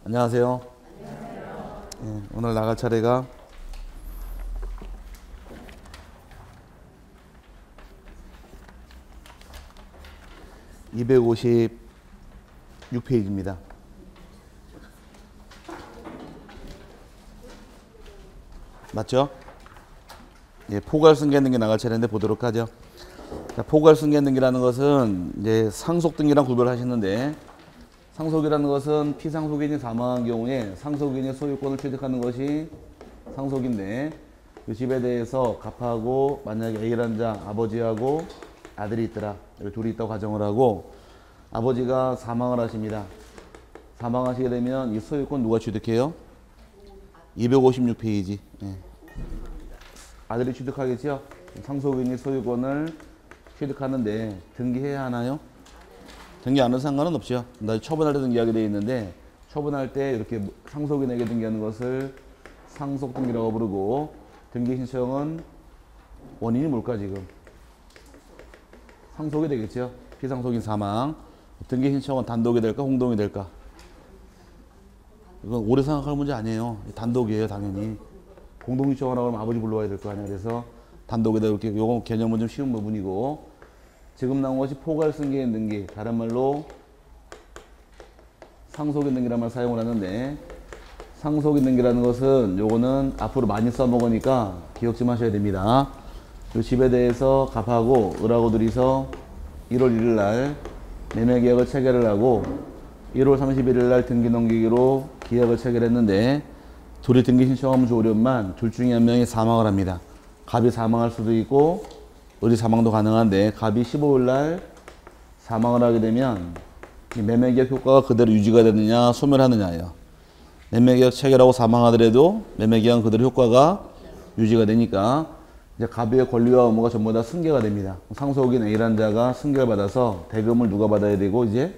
안녕하세요. 예, 오늘 나갈 차례가 256페이지입니다. 맞죠? 예, 포괄승계등기 나갈 차례인데 보도록 하죠. 자, 포괄승계등기라는 것은 이제 상속등기랑 구별하시는데, 상속이라는 것은 피상속인이 사망한 경우에 상속인의 소유권을 취득하는 것이 상속인데, 이 집에 대해서 갑하고 만약에 A라는 자 아버지하고 아들이 있더라, 둘이 있다고 가정을 하고 아버지가 사망을 하십니다. 사망하시게 되면 이 소유권 누가 취득해요? 256페이지. 예. 아들이 취득하겠죠? 상속인이 소유권을 취득하는데 등기해야 하나요? 등기 안 해도 상관은 없죠. 나 처분할 때 등기하게 되어 있는데, 처분할 때 이렇게 상속인에게 등기하는 것을 상속등기라고 부르고, 등기 신청은 원인이 뭘까 지금? 상속이 되겠죠. 피상속인 사망. 등기 신청은 단독이 될까 공동이 될까? 이건 오래 생각할 문제 아니에요. 단독이에요 당연히. 공동 신청하라고 하면 아버지 불러와야 될 거 아니야. 그래서 단독에다 이렇게, 요거 개념은 좀 쉬운 부분이고, 지금 나온 것이 포괄승계인 등기, 다른 말로 상속인 등기란 말 사용을 하는데, 상속인 등기라는 것은 요거는 앞으로 많이 써먹으니까 기억 좀 하셔야 됩니다. 요 집에 대해서 갑하고 을하고 둘이서 1월 1일 날 매매계약을 체결을 하고 1월 31일 날 등기 넘기기로 계약을 체결했는데, 둘이 등기 신청하면 좋으련만 둘 중에 한 명이 사망을 합니다. 갑이 사망할 수도 있고 을이 사망도 가능한데, 갑이 15일 날 사망을 하게 되면 이 매매계약 효과가 그대로 유지가 되느냐 소멸하느냐예요. 매매계약 체결하고 사망하더라도 매매계약은 그대로 효과가 유지가 되니까 이제 갑의 권리와 의무가 전부 다 승계가 됩니다. 상속인 A라는 자가 승계를 받아서 대금을 누가 받아야 되고, 이제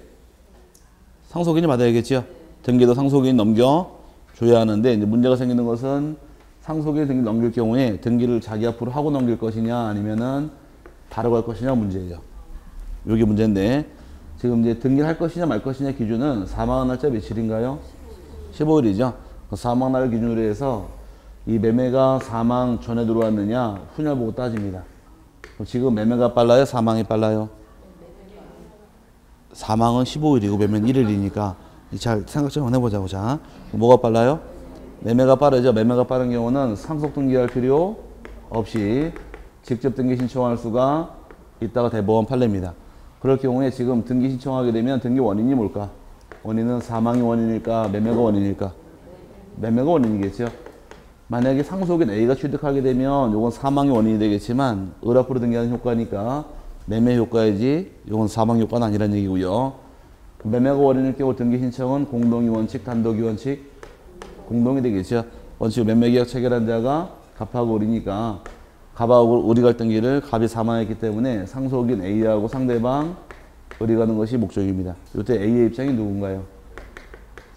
상속인이 받아야겠죠. 등기도 상속인이 넘겨줘야 하는데, 이제 문제가 생기는 것은 상속인이 등기를 넘길 경우에 등기를 자기 앞으로 하고 넘길 것이냐 아니면은 다르고 할 것이냐 문제예요. 이게 문제인데, 지금 이제 등기를 할 것이냐 말 것이냐 기준은 사망한 날짜 며칠인가요? 15일이죠. 사망날 기준으로 해서 이 매매가 사망 전에 들어왔느냐 후냐 보고 따집니다. 지금 매매가 빨라요? 사망이 빨라요? 사망은 15일이고 매매는 1일이니까 잘 생각 좀 해보자고. 자, 뭐가 빨라요? 매매가 빠르죠. 매매가 빠른 경우는 상속 등기할 필요 없이 직접 등기 신청할 수가 있다가 대법원 판례입니다. 그럴 경우에 지금 등기 신청하게 되면 등기 원인이 뭘까? 원인은 사망이 원인일까? 매매가 원인일까? 매매가 원인이겠죠. 만약에 상속인 A가 취득하게 되면 요건 사망이 원인이 되겠지만 을 앞으로 등기하는 효과니까 매매 효과이지 요건 사망 효과는 아니란 얘기고요. 매매가 원인일 경우 등기 신청은 공동이 원칙, 단독이 원칙? 공동이 되겠죠. 원칙 매매계약 체결한 자가 갑하고 을이니까 갑하고 을이 갈 등기를 갑이 사망했기 때문에 상속인 A하고 상대방 을이 가는 것이 목적입니다. 이때 A의 입장이 누군가요?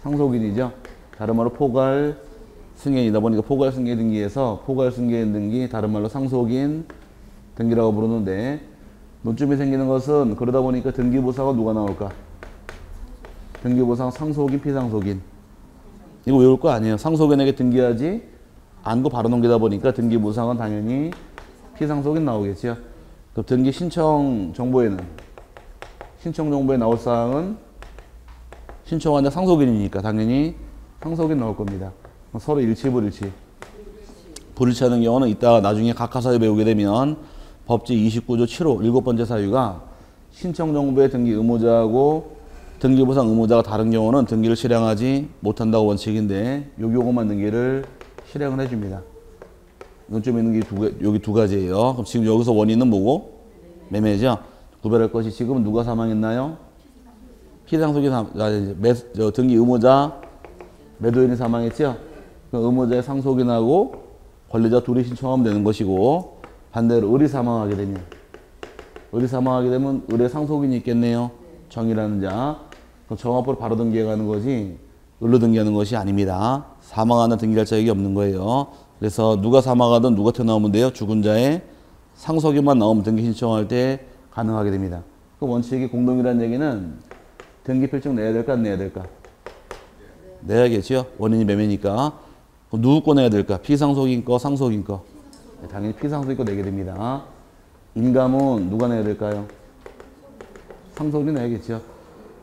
상속인이죠. 다른 말로 포괄 승계이다 보니까 포괄 승계 등기에서 포괄 승계 등기, 다른 말로 상속인 등기라고 부르는데, 논점이 생기는 것은 그러다 보니까 등기부사가 누가 나올까? 등기부사 상속인, 피상속인. 이거 외울 거 아니에요. 상속인에게 등기하지 않고 바로 넘기다 보니까 등기부상은 당연히 피상속인 나오겠죠. 그럼 등기 신청 정보에 나올 사항은 신청한 자 상속인이니까 당연히 상속인 나올 겁니다. 서로 일치, 불일치. 불일치하는 경우는 이따가 나중에 각하사유 배우게 되면 법제 29조 7호 7번째 사유가 신청 정보의 등기 의무자하고 등기부상 의무자가 다른 경우는 등기를 실행하지 못한다고 원칙인데, 요거만 등기를 실행을 해줍니다. 논점에 있는 게 여기 두 가지예요. 그럼 지금 여기서 원인은 뭐고? 매매죠. 구별할 것이 지금 누가 사망했나요? 피상속인 등기 의무자 매도인이 사망했죠. 그럼 의무자의 상속인하고 권리자 둘이 신청하면 되는 것이고, 반대로 을이 사망하게 되면 을의 상속인이 있겠네요. 정이라는 자. 그럼 정 앞으로 바로 등기해가는 거지 을로 등기하는 것이 아닙니다. 사망하는 등기할 자격이 없는 거예요. 그래서 누가 사망하든 누가 튀어나오면 돼요. 죽은 자의 상속인만 나오면 등기 신청할 때 가능하게 됩니다. 그 원칙이 공동이라는 얘기는 등기 필증 내야 될까 안 내야 될까? 내야겠죠. 원인이 매매니까. 그럼 누구 거 내야 될까? 피상속인 거, 상속인 거. 네, 당연히 피상속인 거 내게 됩니다. 인감은 누가 내야 될까요? 상속인이 내야겠죠.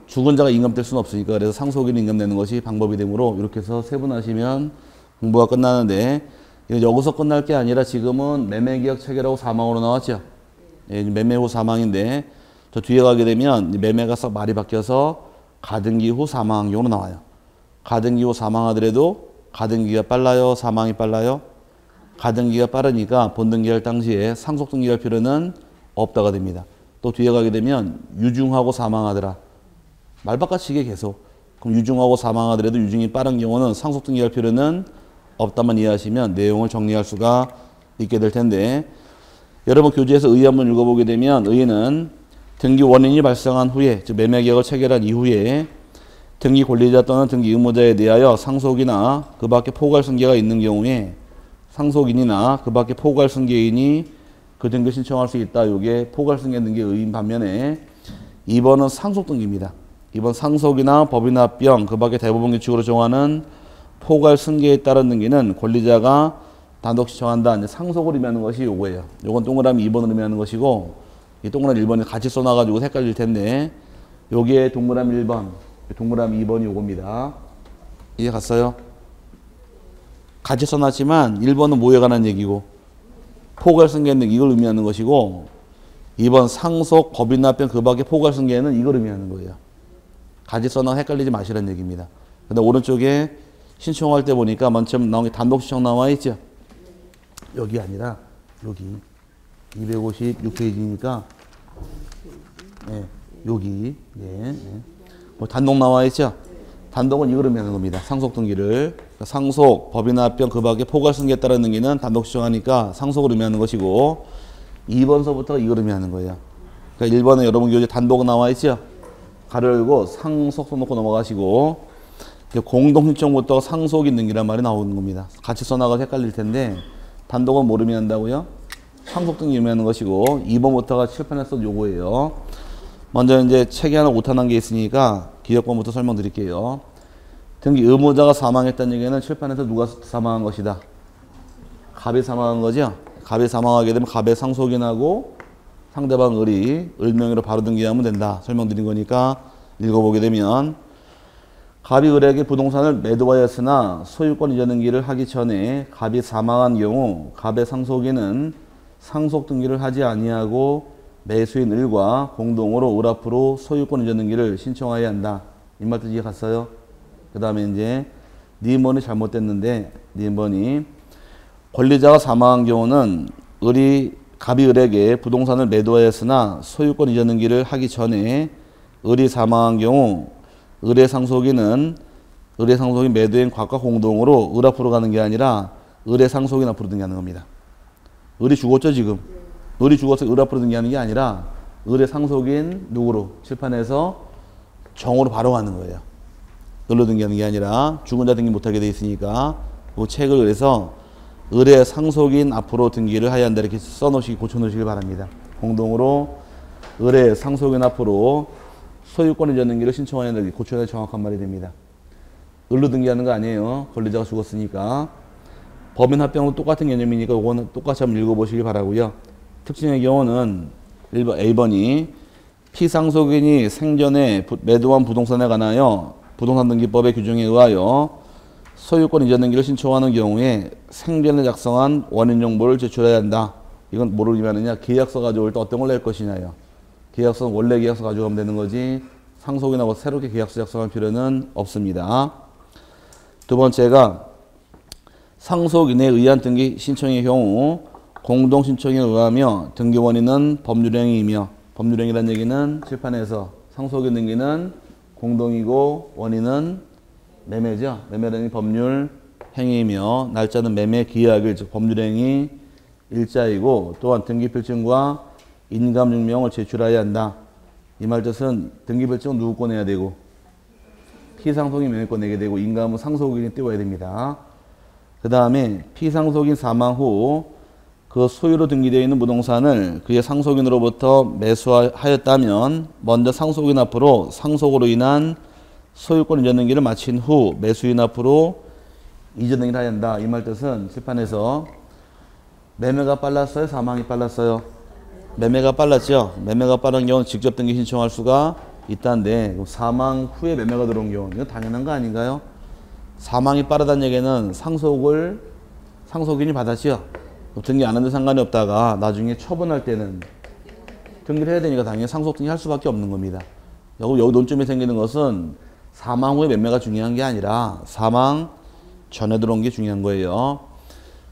죽은 자가 인감 될 수는 없으니까 그래서 상속인 인감 내는 것이 방법이 되므로 이렇게 해서 세분하시면 공부가 끝나는데 여기서 끝날 게 아니라 지금은 매매계약 체결하고 사망으로 나왔죠. 예, 매매 후 사망인데 저 뒤에 가게 되면 매매가 싹 말이 바뀌어서 가등기 후 사망한 경우로 나와요. 가등기 후 사망하더라도 가등기가 빨라요? 사망이 빨라요? 가등기가 빠르니까 본등기할 당시에 상속등기할 필요는 없다가 됩니다. 또 뒤에 가게 되면 유증하고 사망하더라. 말 바꿔치기 계속. 그럼 유증하고 사망하더라도 유증이 빠른 경우는 상속등기할 필요는 없다만 이해하시면 내용을 정리할 수가 있게 될 텐데 여러분 교재에서 의의 한번 읽어보게 되면 의의는 등기 원인이 발생한 후에 즉 매매계약을 체결한 이후에 등기 권리자 또는 등기 의무자에 대하여 상속이나 그 밖에 포괄승계가 있는 경우에 상속인이나 그 밖에 포괄승계인이 그 등기 신청할 수 있다. 이게 포괄승계 등기 의의인 반면에 2번은 상속등기입니다. 2번 상속이나 법이나 합병 그 밖에 대부분 규칙으로 정하는 포괄승계에 따른 등기는 권리자가 단독 신청한다. 이제 상속을 의미하는 것이 요거예요. 요건 동그라미 2번을 의미하는 것이고 이 동그라미 1번이 같이 써놔가지고 헷갈릴 텐데 여기에 동그라미 1번, 동그라미 2번이 요겁니다. 이해 갔어요? 같이 써놨지만 1번은 뭐에 관한 얘기고 포괄승계는 이걸 의미하는 것이고 2번 상속, 법이나 합병 그 밖에 포괄승계는 이걸 의미하는 거예요. 같이 써놔 헷갈리지 마시라는 얘기입니다. 근데 오른쪽에 신청할 때 보니까 먼저 나온 게 단독 신청 나와 있죠? 여기 아니라 여기 256페이지니까 네, 여기 네. 뭐 단독 나와 있죠? 단독은 이걸 의미하는 겁니다. 상속 등기를 상속, 법이나 합병 그 밖에 포괄승계에 따른 등기는 단독 신청하니까 상속을 의미하는 것이고 2번서부터 이걸 의미하는 거예요. 그러니까 1번에 여러분 교재 단독 나와 있죠? 가로 열고 상속 써놓고 넘어가시고 공동신청부터 상속인 등기란 말이 나오는 겁니다. 같이 써나가서 헷갈릴 텐데 단독은 뭘 의미한다고요? 상속 등기 의미하는 것이고 2번부터가 칠판에서 요거예요. 먼저 이제 책에 하나 오타난 게 있으니까 기억번부터 설명드릴게요. 등기 의무자가 사망했다는 얘기는 칠판에서 누가 사망한 것이다? 갑이 사망한 거죠? 갑이 사망하게 되면 갑의 상속인하고 상대방 을이 을명의로 바로 등기하면 된다. 설명드린 거니까 읽어보게 되면 갑이 을에게 부동산을 매도하였으나 소유권 이전 등기를 하기 전에 갑이 사망한 경우 갑의 상속인은 상속 등기를 하지 아니하고 매수인 을과 공동으로 을 앞으로 소유권 이전 등기를 신청해야 한다. 이 말 뜻이 갔어요? 그 다음에 이제 니은번이 잘못됐는데 니은번이 권리자가 사망한 경우는 갑이 을에게 부동산을 매도하였으나 소유권 이전 등기를 하기 전에 을이 사망한 경우 을의 상속인은 매도인 곽과 공동으로 을 앞으로 가는 게 아니라 을의 상속인 앞으로 등기하는 겁니다. 을이 죽었죠 지금. 을이 죽어서 을 앞으로 등기하는 게 아니라 을의 상속인 누구로? 칠판에서 정으로 바로 가는 거예요. 을로 등기하는 게 아니라 죽은 자 등기 못하게 돼 있으니까 그 책을 그래서 을의 상속인 앞으로 등기를 하여야 한다 이렇게 고쳐놓으시기 바랍니다. 공동으로 을의 상속인 앞으로 소유권 이전 등기를 신청해야 한다. 고쳐야 정확한 말이 됩니다. 을로 등기하는 거 아니에요. 권리자가 죽었으니까. 법인 합병은 똑같은 개념이니까 이거는 똑같이 한번 읽어보시기 바라고요. 특징의 경우는 1번, A번이 피상속인이 생전에 매도한 부동산에 관하여 부동산 등기법의 규정에 의하여 소유권 이전 등기를 신청하는 경우에 생전에 작성한 원인 정보를 제출해야 한다. 이건 뭐를 의미하느냐? 계약서 가져올 때 어떤 걸 낼 것이냐요. 계약서는 원래 계약서 가져가면 되는 거지 상속인하고 새롭게 계약서 작성할 필요는 없습니다. 두 번째가 상속인에 의한 등기 신청의 경우 공동신청에 의하며 등기원인은 법률행위이며 법률행위라는 얘기는 칠판에서 상속인 등기는 공동이고 원인은 매매죠. 매매라는 법률행위이며 날짜는 매매 기약일 즉 법률행위 일자이고 또한 등기필증과 인감증명을 제출해야 한다. 이 말 뜻은 등기필증은 누구 거 내야 되고 피상속인 매매 거 내게 되고 인감은 상속인이 띄워야 됩니다. 그 다음에 피상속인 사망 후 그 소유로 등기되어 있는 부동산을 그의 상속인으로부터 매수하였다면 먼저 상속인 앞으로 상속으로 인한 소유권 이전 등기를 마친 후 매수인 앞으로 이전 등기를 해야 된다. 이 말 뜻은 재판에서 매매가 빨랐어요? 사망이 빨랐어요? 매매가 빨랐죠? 매매가 빠른 경우는 직접 등기 신청할 수가 있다는데 사망 후에 매매가 들어온 경우 이건 당연한 거 아닌가요? 사망이 빠르다는 얘기는 상속인이 받았죠? 등기 안 하는데 상관이 없다가 나중에 처분할 때는 등기를 해야 되니까 당연히 상속 등기 할 수밖에 없는 겁니다. 여기 논점이 생기는 것은 사망 후에 매매가 중요한 게 아니라 사망 전에 들어온 게 중요한 거예요.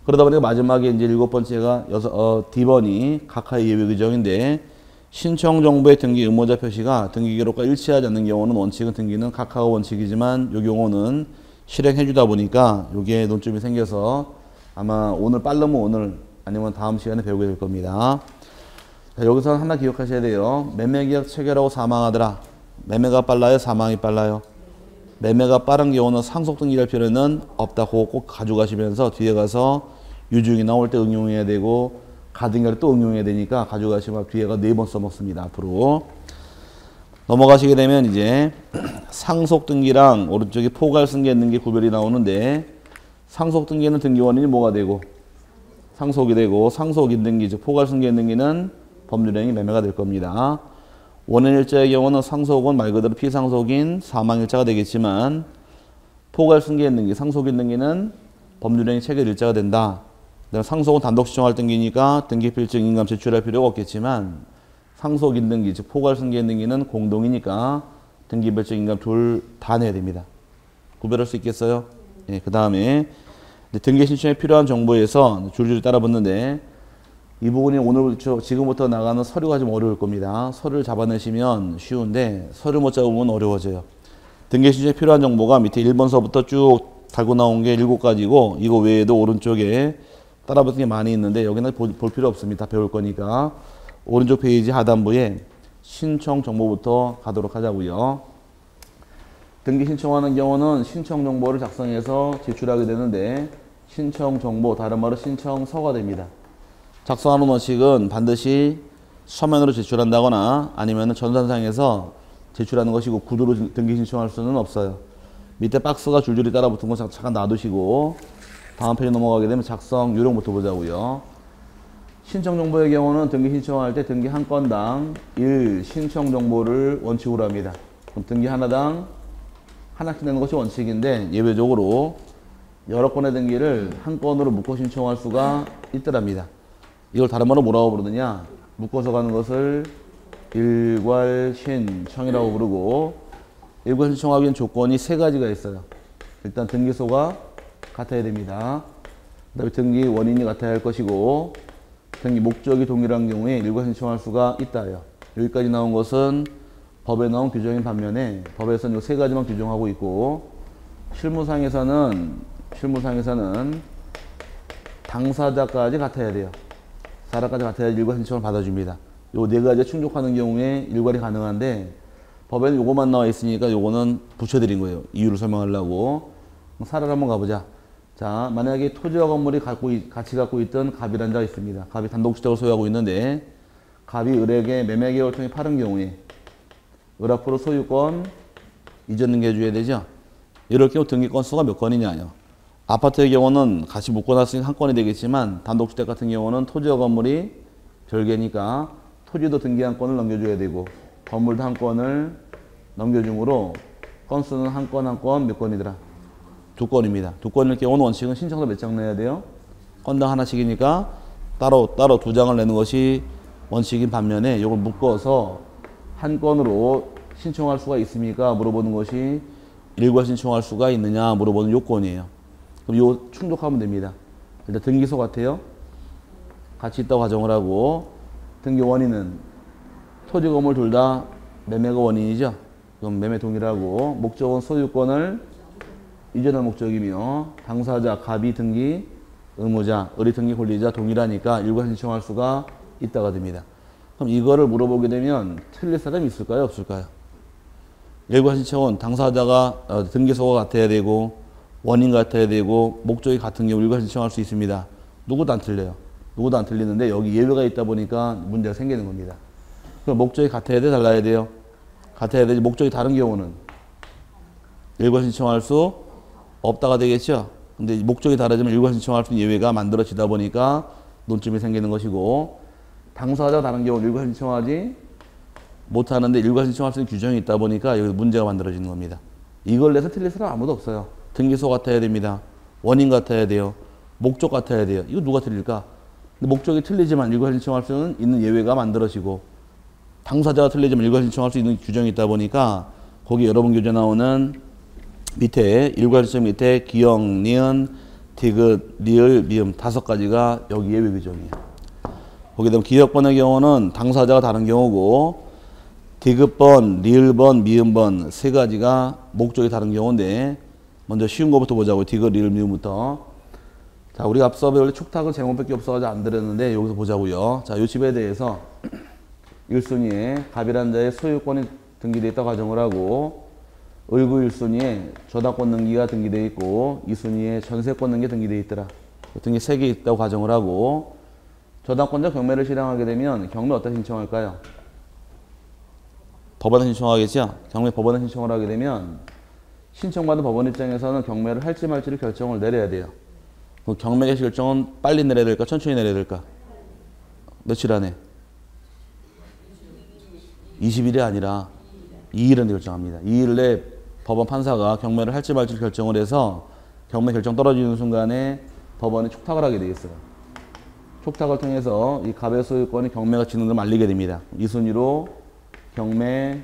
그러다 보니까 마지막에 이제 7번째가 D번이 각하의 예외 규정인데 신청 정보의 등기 의무자 표시가 등기 기록과 일치하지 않는 경우는 원칙은 등기는 각하가 원칙이지만 이 경우는 실행해 주다 보니까 이게 논점이 생겨서 아마 오늘 빠르면 오늘 아니면 다음 시간에 배우게 될 겁니다. 자, 여기서 하나 기억하셔야 돼요. 매매계약 체결하고 사망하더라. 매매가 빨라요? 사망이 빨라요? 매매가 빠른 경우는 상속 등기할 필요는 없다고 꼭 가져가시면서 뒤에 가서 유증이 나올 때 응용해야 되고 가등기를 또 응용해야 되니까 가져가시면 뒤에가 4번 써먹습니다. 앞으로 넘어가시게 되면 이제 상속 등기랑 오른쪽에 포괄 승계 등기 구별이 나오는데 상속 등기는 등기 원인이 뭐가 되고 상속이 되고 상속인 등기 즉 포괄 승계 등기는 법률행위 매매가 될 겁니다. 원인일자의 경우는 상속은 말 그대로 피상속인 사망일자가 되겠지만 포괄 승계 등기 상속인 등기는 법률행위 체결일자가 된다. 상속은 단독 신청할 등기니까 등기필증 인감 제출할 필요가 없겠지만 상속인 등기 즉 포괄 승계 등기는 공동이니까 등기필증 인감 둘 다 내야 됩니다. 구별할 수 있겠어요? 예, 그 다음에 등기 신청에 필요한 정보에서 줄줄이 따라 붙는데 이 부분이 오늘부터 지금부터 나가는 서류가 좀 어려울 겁니다. 서류를 잡아내시면 쉬운데 서류 못 잡으면 어려워져요. 등기 신청에 필요한 정보가 밑에 1번서부터 쭉 달고 나온 게 7가지고 이거 외에도 오른쪽에 따라 붙은 게 많이 있는데 여기는 볼 필요 없습니다. 배울 거니까 오른쪽 페이지 하단부에 신청 정보부터 가도록 하자고요. 등기 신청하는 경우는 신청 정보를 작성해서 제출하게 되는데 신청 정보 다른 말로 신청서가 됩니다. 작성하는 원칙은 반드시 서면으로 제출한다거나 아니면 전산상에서 제출하는 것이고 구두로 등기 신청할 수는 없어요. 밑에 박스가 줄줄이 따라 붙은 거 잠깐 놔두시고 다음 페이지 넘어가게 되면 작성 요령부터 보자고요. 신청 정보의 경우는 등기 신청할 때 등기 한 건당 1 신청 정보를 원칙으로 합니다. 그럼 등기 하나당 하나씩 내는 것이 원칙인데 예외적으로 여러 건의 등기를 한 건으로 묶어 신청할 수가 있더랍니다. 이걸 다른 말로 뭐라고 부르느냐? 묶어서 가는 것을 일괄신청이라고 부르고 일괄신청하기엔 조건이 3가지가 있어요. 일단 등기소가 같아야 됩니다. 그 다음에 등기 원인이 같아야 할 것이고 등기 목적이 동일한 경우에 일괄신청할 수가 있다요. 여기까지 나온 것은 법에 나온 규정인 반면에 법에서는 이 3가지만 규정하고 있고 실무상에서는 당사자까지 같아야 돼요. 사람까지 같아야 일괄신청을 받아줍니다. 요 4가지에 충족하는 경우에 일괄이 가능한데 법에는 요거만 나와 있으니까 요거는 붙여드린 거예요. 이유를 설명하려고. 사례를 한번 가보자. 자, 만약에 토지와 건물이 같이 갖고 있던 갑이라는 자가 있습니다. 갑이 단독주택을 소유하고 있는데 갑이 을에게 매매계약을 통해 파는 경우에 을 앞으로 소유권 이전 등기해줘야 되죠. 이럴 경우 등기 건수가 몇 건이냐요. 아파트의 경우는 같이 묶어놨으니 한 건이 되겠지만 단독주택 같은 경우는 토지와 건물이 별개니까 토지도 등기 한 건을 넘겨줘야 되고 건물도 한 건을 넘겨주므로 건수는 한 건 한 건 몇 건이더라? 2건입니다. 2건일 경우는 원칙은 신청서 몇 장 내야 돼요? 건당 하나씩이니까 따로 2장을 내는 것이 원칙인 반면에 이걸 묶어서 한 건으로 신청할 수가 있습니까? 물어보는 것이 일괄 신청할 수가 있느냐 물어보는 요건이에요. 그럼 요 충족하면 됩니다. 일단 등기소 같아요. 같이 있다고 가정을 하고 등기 원인은 토지 건물 둘 다 매매가 원인이죠. 그럼 매매 동일하고 목적은 소유권을 이전할 목적이며 당사자 갑이 등기 의무자 을이 등기 권리자 동일하니까 일괄 신청할 수가 있다가 됩니다. 그럼 이거를 물어보게 되면 틀릴 사람이 있을까요? 없을까요? 일괄 신청은 당사자가 등기소가 같아야 되고 원인 같아야 되고 목적이 같은 경우 일괄 신청할 수 있습니다. 누구도 안 틀려요. 누구도 안 틀리는데 여기 예외가 있다 보니까 문제가 생기는 겁니다. 그럼 목적이 같아야 돼? 달라야 돼요? 같아야 되지. 목적이 다른 경우는 일괄 신청할 수 없다가 되겠죠. 근데 목적이 다르지만 일괄 신청할 수 있는 예외가 만들어지다 보니까 논점이 생기는 것이고, 당사자가 다른 경우 일괄 신청하지 못하는데 일괄 신청할 수 있는 규정이 있다 보니까 여기 문제가 만들어지는 겁니다. 이걸 내서 틀릴 사람 아무도 없어요. 등기소 같아야 됩니다. 원인 같아야 돼요. 목적 같아야 돼요. 이거 누가 틀릴까? 근데 목적이 틀리지만 일괄 신청할 수 있는 예외가 만들어지고, 당사자가 틀리지만 일괄 신청할 수 있는 규정이 있다 보니까 거기 여러분 교재 나오는 밑에 일괄 신청 밑에 기역, 니은, 디귿, 리을, 미음 5가지가 여기 예외 규정이에요. 보게 되면 기역번의 경우는 당사자가 다른 경우고, 디귿번, 리을번, 미음번 3가지가 목적이 다른 경우인데, 먼저 쉬운 거부터 보자고요. 디귿, 리을, 미음부터. 자, 우리가 앞서 원래 촉탁은 제목밖에 없어가지고 안 들었는데 여기서 보자고요. 자, 요 집에 대해서 1순위에 갑이란 자의 소유권이 등기되어 있다고 가정을 하고, 을구 1순위에 저당권 등기가 등기되어 있고 2순위에 전세권 등기가 등기되어 있더라. 등기 3개 있다고 가정을 하고, 저당권자 경매를 실행하게 되면 경매 어디다 신청할까요? 법원에 신청하겠죠? 경매 법원에 신청을 하게 되면 신청받은 법원 입장에서는 경매를 할지 말지를 결정을 내려야 돼요. 그럼 경매 개시 결정은 빨리 내려야 될까? 천천히 내려야 될까? 며칠 안에? 20일이 아니라 2일 안에 결정합니다. 2일 내 법원 판사가 경매를 할지 말지를 결정을 해서 경매 결정 떨어지는 순간에 법원이 촉탁을 하게 되어 있어요. 촉탁을 통해서 이 갑의 소유권이 경매가 진행됨을 알리게 됩니다. 이 순위로 경매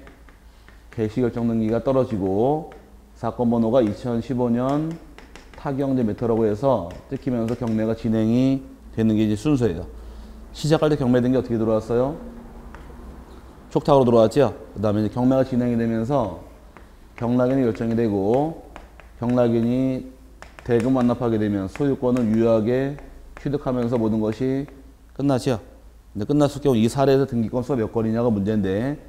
개시 결정 등기가 떨어지고 사건 번호가 2015년 타경제 메터라고 해서 찍히면서 경매가 진행이 되는 게 이제 순서예요. 시작할 때 경매 등기 어떻게 들어왔어요? 촉탁으로 들어왔죠. 그 다음에 이제 경매가 진행이 되면서 경락인이 결정이 되고, 경락인이 대금 완납하게 되면 소유권을 유효하게 취득하면서 모든 것이 끝나죠. 근데 끝났을 경우 이 사례에서 등기권 수가 몇 건이냐가 문제인데,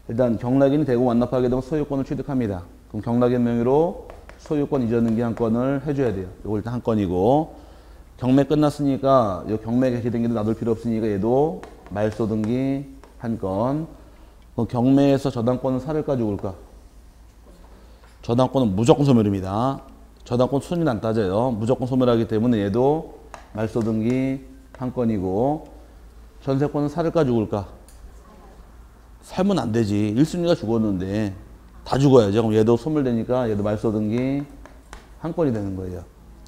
일단 경락인이 대금 완납하게 되면 소유권을 취득합니다. 그럼 경락인 명의로 소유권 이전 등기 한 건을 해줘야 돼요. 이거 일단 한 건이고, 경매 끝났으니까 이 경매 개시 등기도 놔둘 필요 없으니까 얘도 말소 등기 한 건. 경매에서 저당권은 살을까 죽을까? 저당권은 무조건 소멸입니다. 저당권 순위는 안 따져요. 무조건 소멸하기 때문에 얘도 말소 등기 한 건이고, 전세권은 살을까 죽을까? 살면 안 되지. 1순위가 죽었는데 다 죽어야죠. 그럼 얘도 소멸되니까 얘도 말소 등기 한 건이 되는 거예요.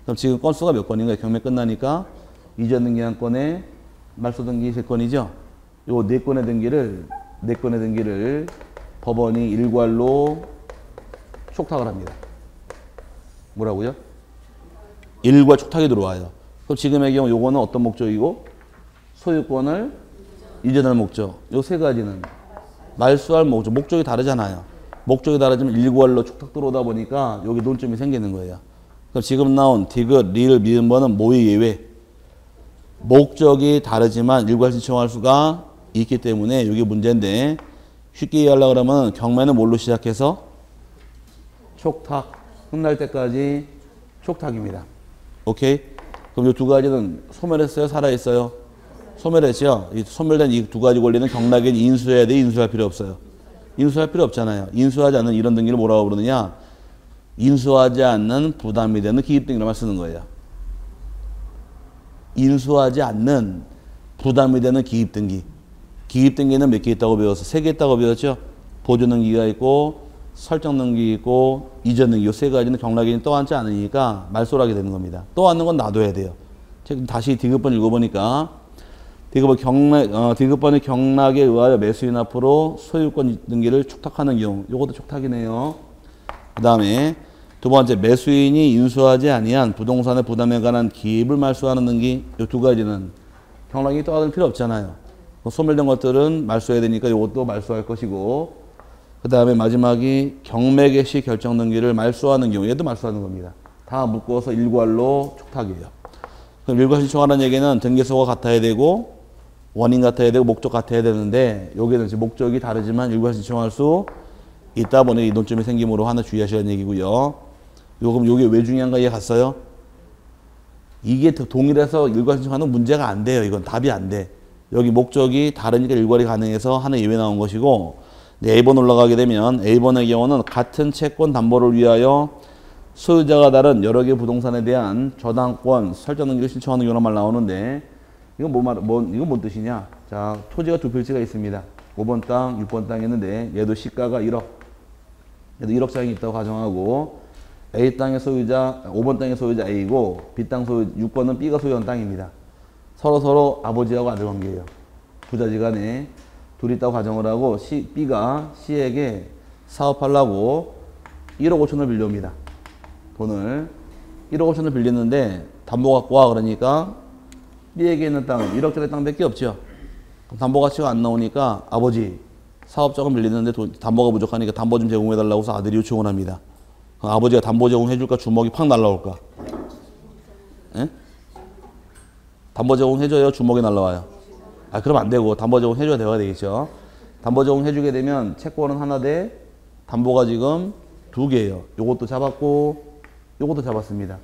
그럼 지금 건수가 몇 건인가요? 경매 끝나니까 이전 등기 한 건에 말소 등기 3건이죠. 요 4건의 등기를 법원이 일괄로 촉탁을 합니다. 뭐라고요? 일괄 촉탁이 들어와요. 그럼 지금의 경우 요거는 어떤 목적이고, 소유권을 이전할 목적. 요 3가지는 말소할 목적. 목적이 다르잖아요. 목적이 다르지만 일괄로 촉탁 들어오다 보니까 여기 논점이 생기는 거예요. 그럼 지금 나온 디귿, 리을, 미음번은 모의 예외. 목적이 다르지만 일괄 신청할 수가 있기 때문에 이게 문제인데, 쉽게 이해하려고 그러면 경매는 뭘로 시작해서 촉탁, 끝날 때까지 촉탁입니다. 오케이? 그럼 이 2가지는 소멸했어요? 살아있어요? 소멸했죠? 이 소멸된 이 2가지 권리는 경락인이 인수해야 돼? 인수할 필요 없어요? 인수할 필요 없잖아요. 인수하지 않는 이런 등기를 뭐라고 부르느냐? 인수하지 않는 부담이 되는 기입등기로만 쓰는 거예요. 인수하지 않는 부담이 되는 기입등기. 기입등기는 몇 개 있다고 배웠어? 3개 있다고 배웠죠? 보존등기가 있고, 설정등기 있고, 이전등기. 이 3가지는 경락인이 떠안지 않으니까 말소하게 되는 겁니다. 떠안는 건 놔둬야 돼요. 다시 디귿번 읽어보니까, 디귿번이 경락에 의하여 매수인 앞으로 소유권 등기를 촉탁하는 경우. 요것도 촉탁이네요. 그 다음에 두 번째, 매수인이 인수하지 아니한 부동산의 부담에 관한 기입을 말소하는 등기. 이 2가지는 경락인이 떠안을 필요 없잖아요. 소멸된 것들은 말소해야 되니까 이것도 말소할 것이고, 그 다음에 마지막이 경매 개시 결정 등기를 말소하는 경우, 얘도 말소하는 겁니다. 다 묶어서 일괄로 촉탁이에요. 그럼 일괄 신청하는 얘기는 등기소가 같아야 되고, 원인 같아야 되고, 목적 같아야 되는데, 여기는 이제 목적이 다르지만 일괄 신청할 수 있다 보니 이 논점이 생김으로 하나 주의하시라는 얘기고요. 그럼 요게 왜 중요한가 이해 갔어요? 이게 동일해서 일괄 신청하는 문제가 안 돼요. 이건 답이 안 돼. 여기 목적이 다르니까 일괄이 가능해서 하나 예외 나온 것이고, A번 올라가게 되면 A번의 경우는 같은 채권 담보를 위하여 소유자가 다른 여러 개 부동산에 대한 저당권 설정 등기를 신청하는 경우란 말 나오는데 이건 이건 뭔 뜻이냐? 자, 토지가 두 필지가 있습니다. 5번 땅, 6번 땅이 있는데 얘도 시가가 1억. 얘도 1억짜리 있다고 가정하고 A 땅의 소유자, 5번 땅의 소유자 A고 B 땅 소유, 6번은 B가 소유한 땅입니다. 서로 아버지하고 아들 관계예요. 부자지간에 둘이 있다고 가정을 하고 B가 C에게 사업하려고 1억 5천을 빌려옵니다. 돈을 1억 5천을 빌렸는데 담보 갖고 와 그러니까 B에게 있는 땅은 1억짜리 땅밖에 없죠. 담보 가치가 안 나오니까 아버지 사업자금 빌리는데 담보가 부족하니까 담보 좀 제공해달라고 해서 아들이 요청을 합니다. 아버지가 담보 제공해줄까 주먹이 팍 날라올까? 예? 담보 제공해줘요? 주먹이 날라와요? 아, 그럼 안 되고 담보 제공해줘야 되겠죠. 담보 제공해주게 되면 채권은 하나 대 담보가 지금 두 개예요. 요것도 잡았고 요것도 잡았습니다.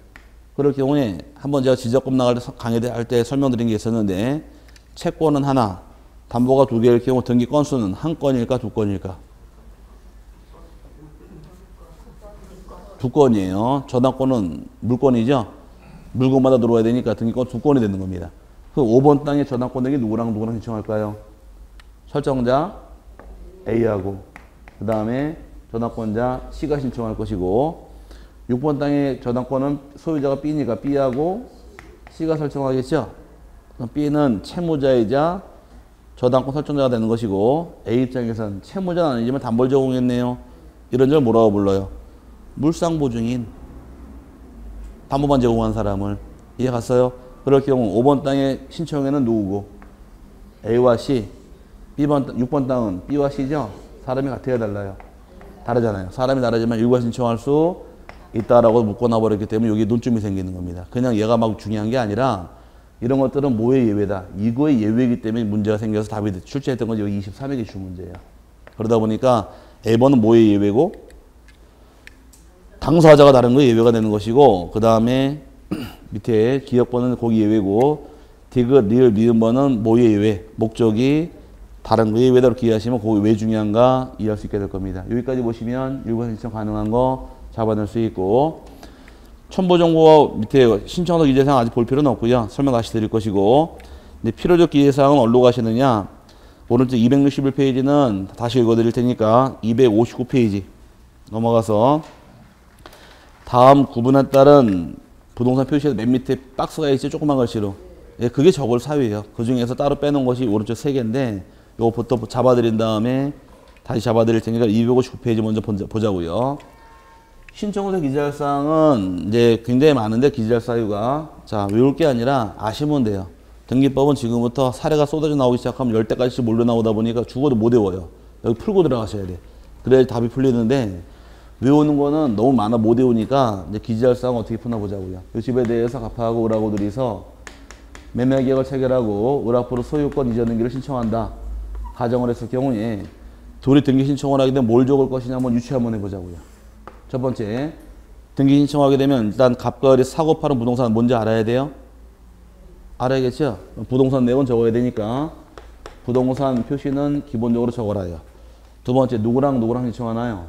그럴 경우에 한번 제가 지적금 나갈 때 강의할 때 설명드린 게 있었는데 채권은 하나, 담보가 두 개일 경우 등기 건수는 한 건일까 두 건일까? 두 건이에요. 저당권은 물건이죠. 물건마다 들어와야 되니까 등기권 두 건이 되는 겁니다. 그 5번 땅의 저당권 등기 누구랑 신청할까요? 설정자 A하고 그 다음에 저당권자 C가 신청할 것이고 6번 땅의 저당권은 소유자가 B니까 B하고 C가 설정하겠죠. B는 채무자이자 저당권 설정자가 되는 것이고 A 입장에서는 채무자는 아니지만 담보를 제공했네요. 이런 걸 뭐라고 불러요? 물상보증인. 담보만 제공한 사람을. 이해 갔어요? 그럴 경우 5번 땅의 신청에는 누구고? A와 C. 6번 땅은 B와 C죠? 사람이 같아야 달라요. 다르잖아요. 사람이 다르지만 일괄 신청할 수 있다라고 묶어놔버렸기 때문에 여기 논점이 생기는 겁니다. 그냥 얘가 막 중요한 게 아니라 이런 것들은 뭐의 예외다. 이거의 예외이기 때문에 문제가 생겨서 답이 출제했던 건 여기 23의 기출 문제예요. 그러다 보니까 A번은 뭐의 예외고 당사자가 다른 거 예외가 되는 것이고 그 다음에 밑에 기억번은 거기 예외고 디귿, 리을, 미음번은 뭐의 예외 목적이 다른 거의 예외대로 기억하시면 그게 왜 중요한가 이해할 수 있게 될 겁니다. 여기까지 보시면 일괄 신청 가능한 거 잡아낼 수 있고 첨부정보 밑에 신청서 기재사항 아직 볼 필요는 없고요. 설명 다시 드릴 것이고 근데 필요적 기재사항은 어디로 가시느냐 오른쪽 261페이지는 다시 읽어드릴 테니까 259페이지 넘어가서 다음 구분에 따른 부동산 표시에서 맨 밑에 박스가 있죠. 조그만 글씨로. 예, 그게 저걸 사유예요. 그 중에서 따로 빼놓은 것이 오른쪽 3개인데 요거부터 잡아드린 다음에 다시 잡아드릴 테니까 259페이지 먼저 보자고요. 신청서 기재할 사항은 이제 굉장히 많은데 기재할 사유가 자 외울 게 아니라 아시면 돼요. 등기법은 지금부터 사례가 쏟아져 나오기 시작하면 10대까지 몰려 나오다 보니까 죽어도 못 외워요. 여기 풀고 들어가셔야 돼. 그래야 답이 풀리는데 외우는 거는 너무 많아 못 외우니까 이제 기재할 사항 어떻게 푸나 보자고요. 이 집에 대해서 갑하고 을하고 둘이서 매매계약을 체결하고 을 앞으로 소유권 이전 등기를 신청한다. 가정을 했을 경우에 둘이 등기 신청을 하게 되면 뭘 적을 것이냐 한번 유추 한번 해보자고요. 첫 번째 등기 신청하게 되면 일단 갑과 을이 사고 파는 부동산은 뭔지 알아야 돼요. 알아야겠죠. 부동산 내역은 적어야 되니까 부동산 표시는 기본적으로 적어라요. 두 번째 누구랑 신청하나요?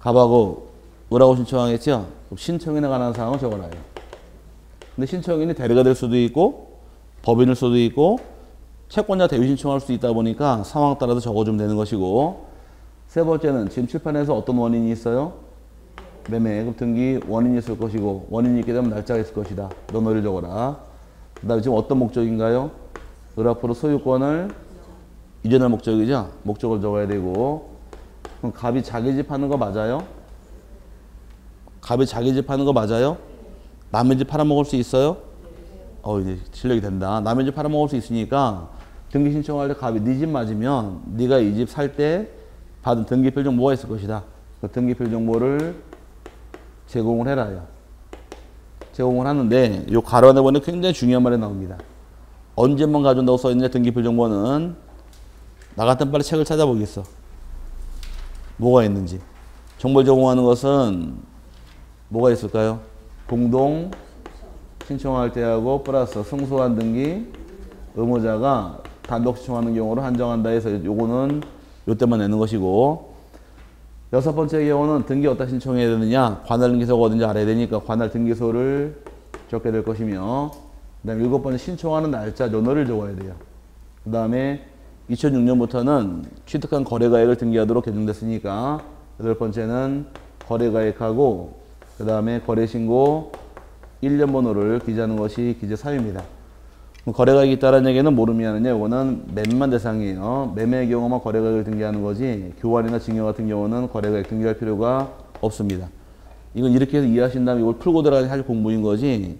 갑하고 을하고 신청하겠죠. 그럼 신청인에 관한 사항을 적어놔요. 근데 신청인이 대리가 될 수도 있고 법인일 수도 있고 채권자 대위 신청할 수도 있다 보니까 상황 따라서 적어주면 되는 것이고 세 번째는 지금 칠판에서 어떤 원인이 있어요? 매매 등기 원인이 있을 것이고 원인이 있게 되면 날짜가 있을 것이다. 너를 적어라. 그 다음에 지금 어떤 목적인가요? 을 앞으로 소유권을 이전할 목적이죠. 목적을 적어야 되고 그럼 갑이 자기 집 하는 거 맞아요? 갑이 자기 집 하는 거 맞아요? 남의 집 팔아먹을 수 있어요? 이제 실력이 된다. 남의 집 팔아먹을 수 있으니까 등기 신청할 때 갑이 네 집 맞으면 네가 이 집 살 때 받은 등기필 정보가 있을 것이다. 그 등기필 정보를 제공을 해라요. 제공을 하는데 요 가로 안에 보면 굉장히 중요한 말이 나옵니다. 언제만 가져온다고 써있느냐 등기필 정보는 나 같은 빨리 책을 찾아보겠어. 뭐가 있는지. 정보를 제공하는 것은 뭐가 있을까요? 공동 신청할 때하고 플러스 승소한 등기 의무자가 단독 신청하는 경우로 한정한다 해서 요거는 요때만 내는 것이고, 여섯 번째 경우는 등기 어디다 신청해야 되느냐, 관할 등기소가 어딘지 알아야 되니까 관할 등기소를 적게 될 것이며, 그 다음에 일곱 번째 신청하는 날짜 연월을 적어야 돼요. 그 다음에 2006년부터는 취득한 거래가액을 등기하도록 개정됐으니까 여덟 번째는 거래가액하고 그 다음에 거래신고 1년 번호를 기재하는 것이 기재 사유입니다. 거래가액이 있다는 얘기는 뭐를 의미하느냐, 이거는 매매만 대상이에요. 매매의 경우만 거래가액을 등기하는 거지 교환이나 증여 같은 경우는 거래가액 등기할 필요가 없습니다. 이건 이렇게 해서 이해하신 다음에 이걸 풀고 들어가야 할 공부인 거지,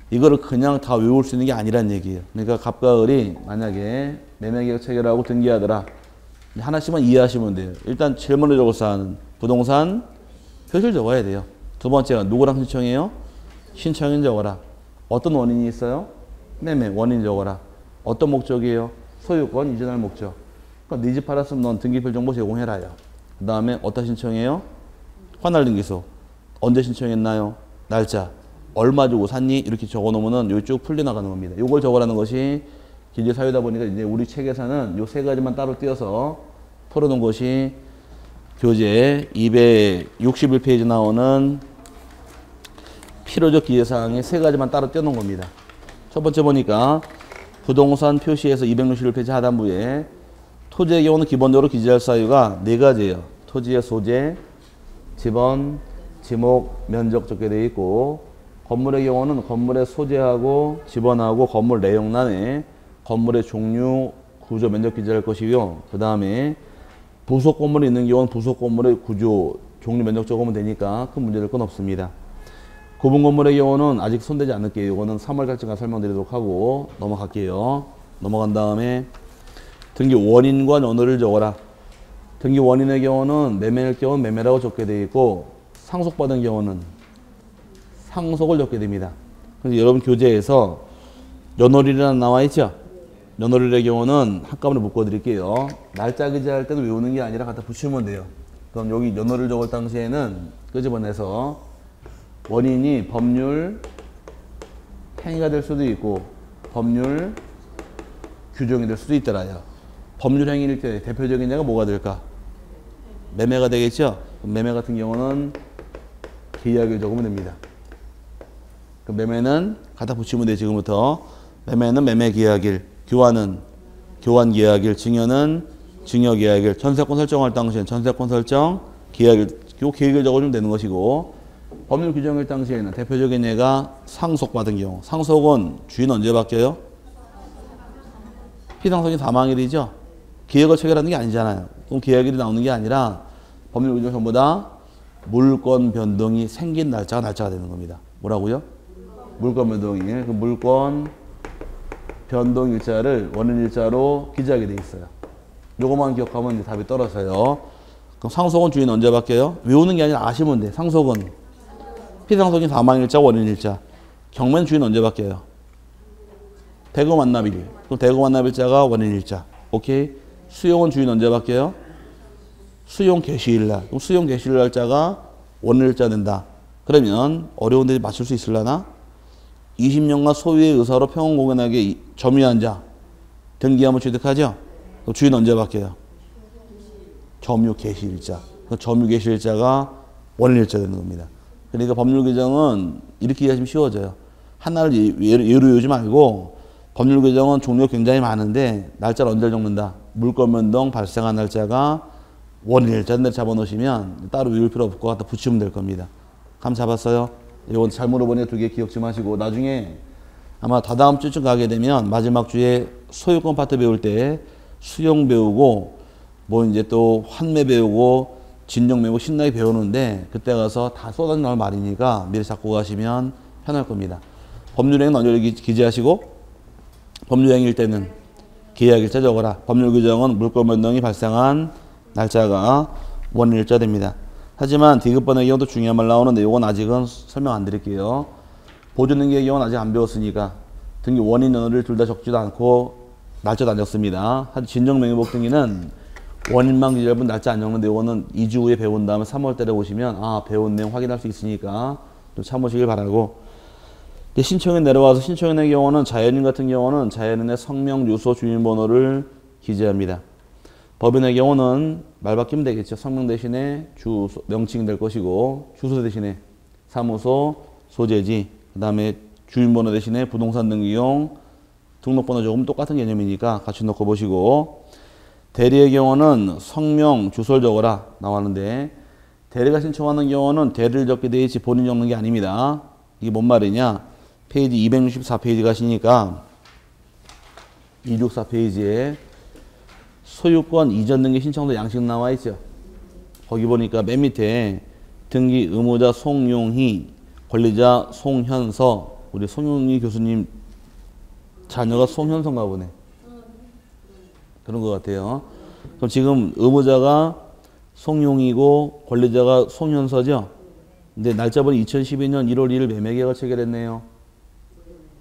이거를 그냥 다 외울 수 있는 게 아니란 얘기예요. 그러니까 갑과 을이 만약에 매매계약 체결하고 등기하더라, 하나씩만 이해하시면 돼요. 일단 제일 먼저 적을 사안은 부동산 표시를 적어야 돼요. 두 번째가 누구랑 신청해요? 신청인 적어라. 어떤 원인이 있어요? 매매 원인 적어라. 어떤 목적이에요? 소유권 이전할 목적. 그러니까 네 집 팔았으면 넌 등기표 정보 제공해라요. 그 다음에 어디다 신청해요? 관할 등기소. 언제 신청했나요? 날짜. 얼마 주고 샀니? 이렇게 적어 놓으면은 요 쭉 풀려 나가는 겁니다. 요걸 적으라는 것이 기재 사유다 보니까 이제 우리 책에서는 요 세 가지만 따로 띄어서 풀어놓은 것이 교재 261페이지 나오는 필요적 기재사항의 세 가지만 따로 띄어놓은 겁니다. 첫 번째 보니까 부동산 표시에서 261페이지 하단부에 토지의 경우는 기본적으로 기재할 사유가 네 가지예요. 토지의 소재, 지번, 지목, 면적 적게 되어 있고, 건물의 경우는 건물의 소재하고 지번하고 건물 내용란에 건물의 종류, 구조, 면적 기재할 것이고요. 그 다음에 부속 건물이 있는 경우는 부속 건물의 구조, 종류, 면적 적으면 되니까 큰 문제될 건 없습니다. 구분 건물의 경우는 아직 손대지 않을게요. 이거는 3월 달쯤가 설명드리도록 하고 넘어갈게요. 넘어간 다음에 등기 원인과 연월을 적어라. 등기 원인의 경우는 매매일 경우는 매매라고 적게 되어 있고, 상속받은 경우는 상속을 적게 됩니다. 그래서 여러분 교재에서 연월일이라는 나와 있죠? 연월일의 경우는 한꺼번에 묶어드릴게요. 날짜 기재할 때도 외우는 게 아니라 갖다 붙이면 돼요. 그럼 여기 연월일 적을 당시에는 끄집어내서 원인이 법률 행위가 될 수도 있고 법률 규정이 될 수도 있더라요. 법률 행위일 때 대표적인 예가 뭐가 될까? 매매가 되겠죠? 매매 같은 경우는 계약을 적으면 됩니다. 매매는 갖다 붙이면 돼. 지금부터 매매는 매매 계약일, 교환은 교환 계약일, 증여는 증여 계약일, 전세권 설정할 당시엔 전세권 설정 계약일, 요 계획을 적어주면 되는 것이고, 법률 규정일 당시에는 대표적인 예가 상속받은 경우. 상속은 주인 언제 바뀌어요? 피상속인 사망일이죠. 계약을 체결하는 게 아니잖아요. 그럼 계약일이 나오는 게 아니라 법률 규정 전부 다 물권 변동이 생긴 날짜가 되는 겁니다. 뭐라고요? 물권 변동일. 그 물권 변동 일자를 원인 일자로 기재하게 돼 있어요. 요것만 기억하면 이제 답이 떨어져요. 그럼 상속은 주인 언제 바뀌어요? 외우는 게 아니라 아시면 돼. 상속은 피상속인 사망일자, 원인일자. 경매는 주인 언제 바뀌어요? 대거 만납일. 그럼 대거 만납일자가 원인일자. 오케이. 수용은 주인 언제 바뀌어요? 수용 개시일날. 그럼 수용 개시일 날짜가 원인일자 된다. 그러면 어려운데 맞출 수 있을라나? 20년간 소유의 의사로 평온공연하게 점유한 자. 등기하면 취득하죠? 그럼 주인 언제 바뀌어요? 점유 개시일자. 점유 개시일자가 원인일자 되는 겁니다. 그러니까 법률 규정은 이렇게 이해하시면 쉬워져요. 하나를 예로 외우지 말고, 법률 규정은 종류가 굉장히 많은데 날짜를 언제 적는다. 물권 변동 발생한 날짜가 원인일자인데 잡아놓으시면 따로 외울 필요 없고 갖다 붙이면 될 겁니다. 감 잡았어요? 이건 잘 물어보니까 두 개 기억 좀 하시고, 나중에 아마 다다음 주쯤 가게 되면 마지막 주에 소유권 파트 배울 때 수용 배우고 뭐 이제 또 환매 배우고 진정 배우고 신나게 배우는데, 그때 가서 다 쏟아져 나올 말이니까 미리 잡고 가시면 편할 겁니다. 법률행위는 언제 기재하시고, 법률행위일 때는 계약일자 적어라. 법률 규정은 물권 변동이 발생한 날짜가 원인일자 됩니다. 하지만 디귿번의 경우도 중요한 말 나오는데 이건 아직은 설명 안 드릴게요. 보존등기의 경우는 아직 안 배웠으니까 등기 원인 연월을 둘 다 적지도 않고 날짜도 안 적습니다. 진정명의복 등기는 원인만 기재할 뿐 날짜 안 적는데 이거는 2주 후에 배운 다음에 3월 달에 오시면 배운 내용 확인할 수 있으니까 좀 참으시길 바라고. 신청인 내려와서 신청인의 경우는 자연인 같은 경우는 자연인의 성명, 주소, 주민번호를 기재합니다. 법인의 경우는 말 바뀌면 되겠죠. 성명 대신에 명칭이 될 것이고 주소 대신에 사무소, 소재지, 그 다음에 주민번호 대신에 부동산 등기용, 등록번호 조금 똑같은 개념이니까 같이 넣고 보시고, 대리의 경우는 성명, 주소를 적어라 나왔는데, 대리가 신청하는 경우는 대리를 적게 돼 있지 본인 적는 게 아닙니다. 이게 뭔 말이냐? 페이지 264페이지 가시니까 264페이지에 소유권 이전 등기 신청서 양식 나와 있죠. 거기 보니까 맨 밑에 등기 의무자 송용희, 권리자 송현서, 우리 송용희 교수님 자녀가 송현서인가 보네. 그런 것 같아요. 그럼 지금 의무자가 송용이고 권리자가 송현서죠. 근데 날짜는 2012년 1월 1일 매매계약을 체결했네요.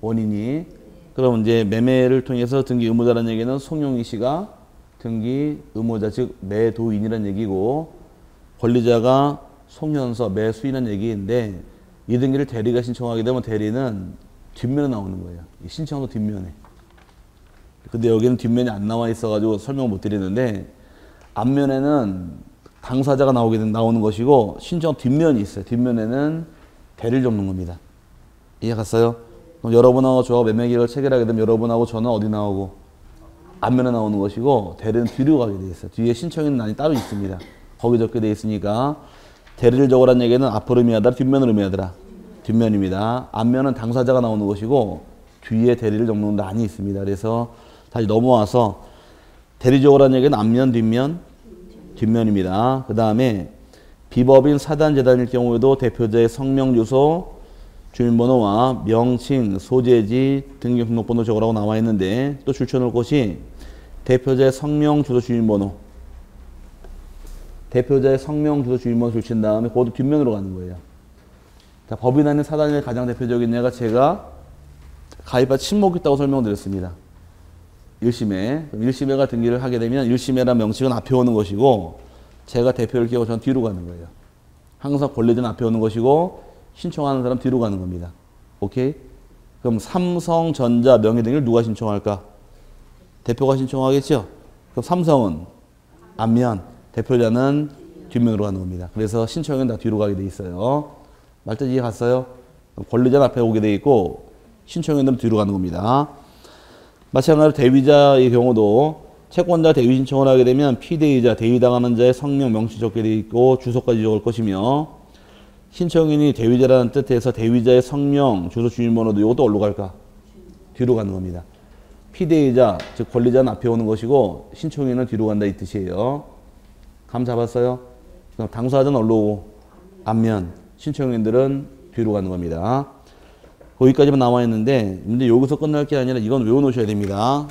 원인이. 그럼 이제 매매를 통해서 등기 의무자라는 얘기는 송용희 씨가 등기 의무자, 즉 매도인이라는 얘기고, 권리자가 송현서 매수인이라는 얘기인데, 이 등기를 대리가 신청하게 되면 대리는 뒷면에 나오는 거예요. 신청서 뒷면에. 근데 여기는 뒷면이 안 나와 있어가지고 설명을 못 드리는데, 앞면에는 당사자가 나오는 것이고, 신청 뒷면이 있어요. 뒷면에는 대리를 적는 겁니다. 이해 갔어요? 그럼 여러분하고 저하고 매매계약을 체결하게 되면 여러분하고 저는 어디 나오고? 앞면에 나오는 것이고, 대리는 뒤로 가게 돼 있어요. 뒤에 신청인 란이 따로 있습니다. 거기 적게 돼 있으니까, 대리를 적으라는 얘기는 앞으로 의미하더라, 뒷면으로 의미하더라? 뒷면입니다. 앞면은 당사자가 나오는 것이고, 뒤에 대리를 적는 란이 있습니다. 그래서 다시 넘어와서, 대리 적으라는 얘기는 앞면, 뒷면? 뒷면입니다. 그 다음에 비법인 사단 재단일 경우에도 대표자의 성명, 주소, 주민번호와 명칭, 소재지, 등기등록번호 적으라고 나와 있는데, 또 줄쳐놓을 것이 대표자의 성명, 주소, 주민번호. 대표자의 성명, 주소, 주민번호 줄친 다음에 그것도 뒷면으로 가는 거예요. 자, 법인 안에 사단의 가장 대표적인 예가 제가 가입할 친목이 있다고 설명드렸습니다. 1심에. 1심회가 등기를 하게 되면 1심회란 명칭은 앞에 오는 것이고, 제가 대표를 끼고 전 뒤로 가는 거예요. 항상 권리자는 앞에 오는 것이고, 신청하는 사람 뒤로 가는 겁니다. 오케이? 그럼 삼성전자 명의등기를 누가 신청할까? 대표가 신청하겠죠? 그럼 삼성은 앞면, 대표자는 뒷면으로 가는 겁니다. 그래서 신청은 다 뒤로 가게 돼 있어요. 말뜻 이해 갔어요? 권리자는 앞에 오게 돼 있고, 신청인들은 뒤로 가는 겁니다. 마찬가지로 대위자의 경우도 채권자 대위 신청을 하게 되면 피대위자, 대위당하는 자의 성명, 명칭 적게 돼 있고 주소까지 적을 것이며, 신청인이 대위자라는 뜻에서 대위자의 성명, 주소, 주민번호도 이것도 어디로 갈까? 뒤로 가는 겁니다. 피대위자, 즉 권리자는 앞에 오는 것이고 신청인은 뒤로 간다 이 뜻이에요. 감 잡았어요? 그럼 당사자는 어디로 오고? 앞면, 신청인들은 뒤로 가는 겁니다. 거기까지만 나와 있는데, 근데 여기서 끝날 게 아니라 이건 외워놓으셔야 됩니다.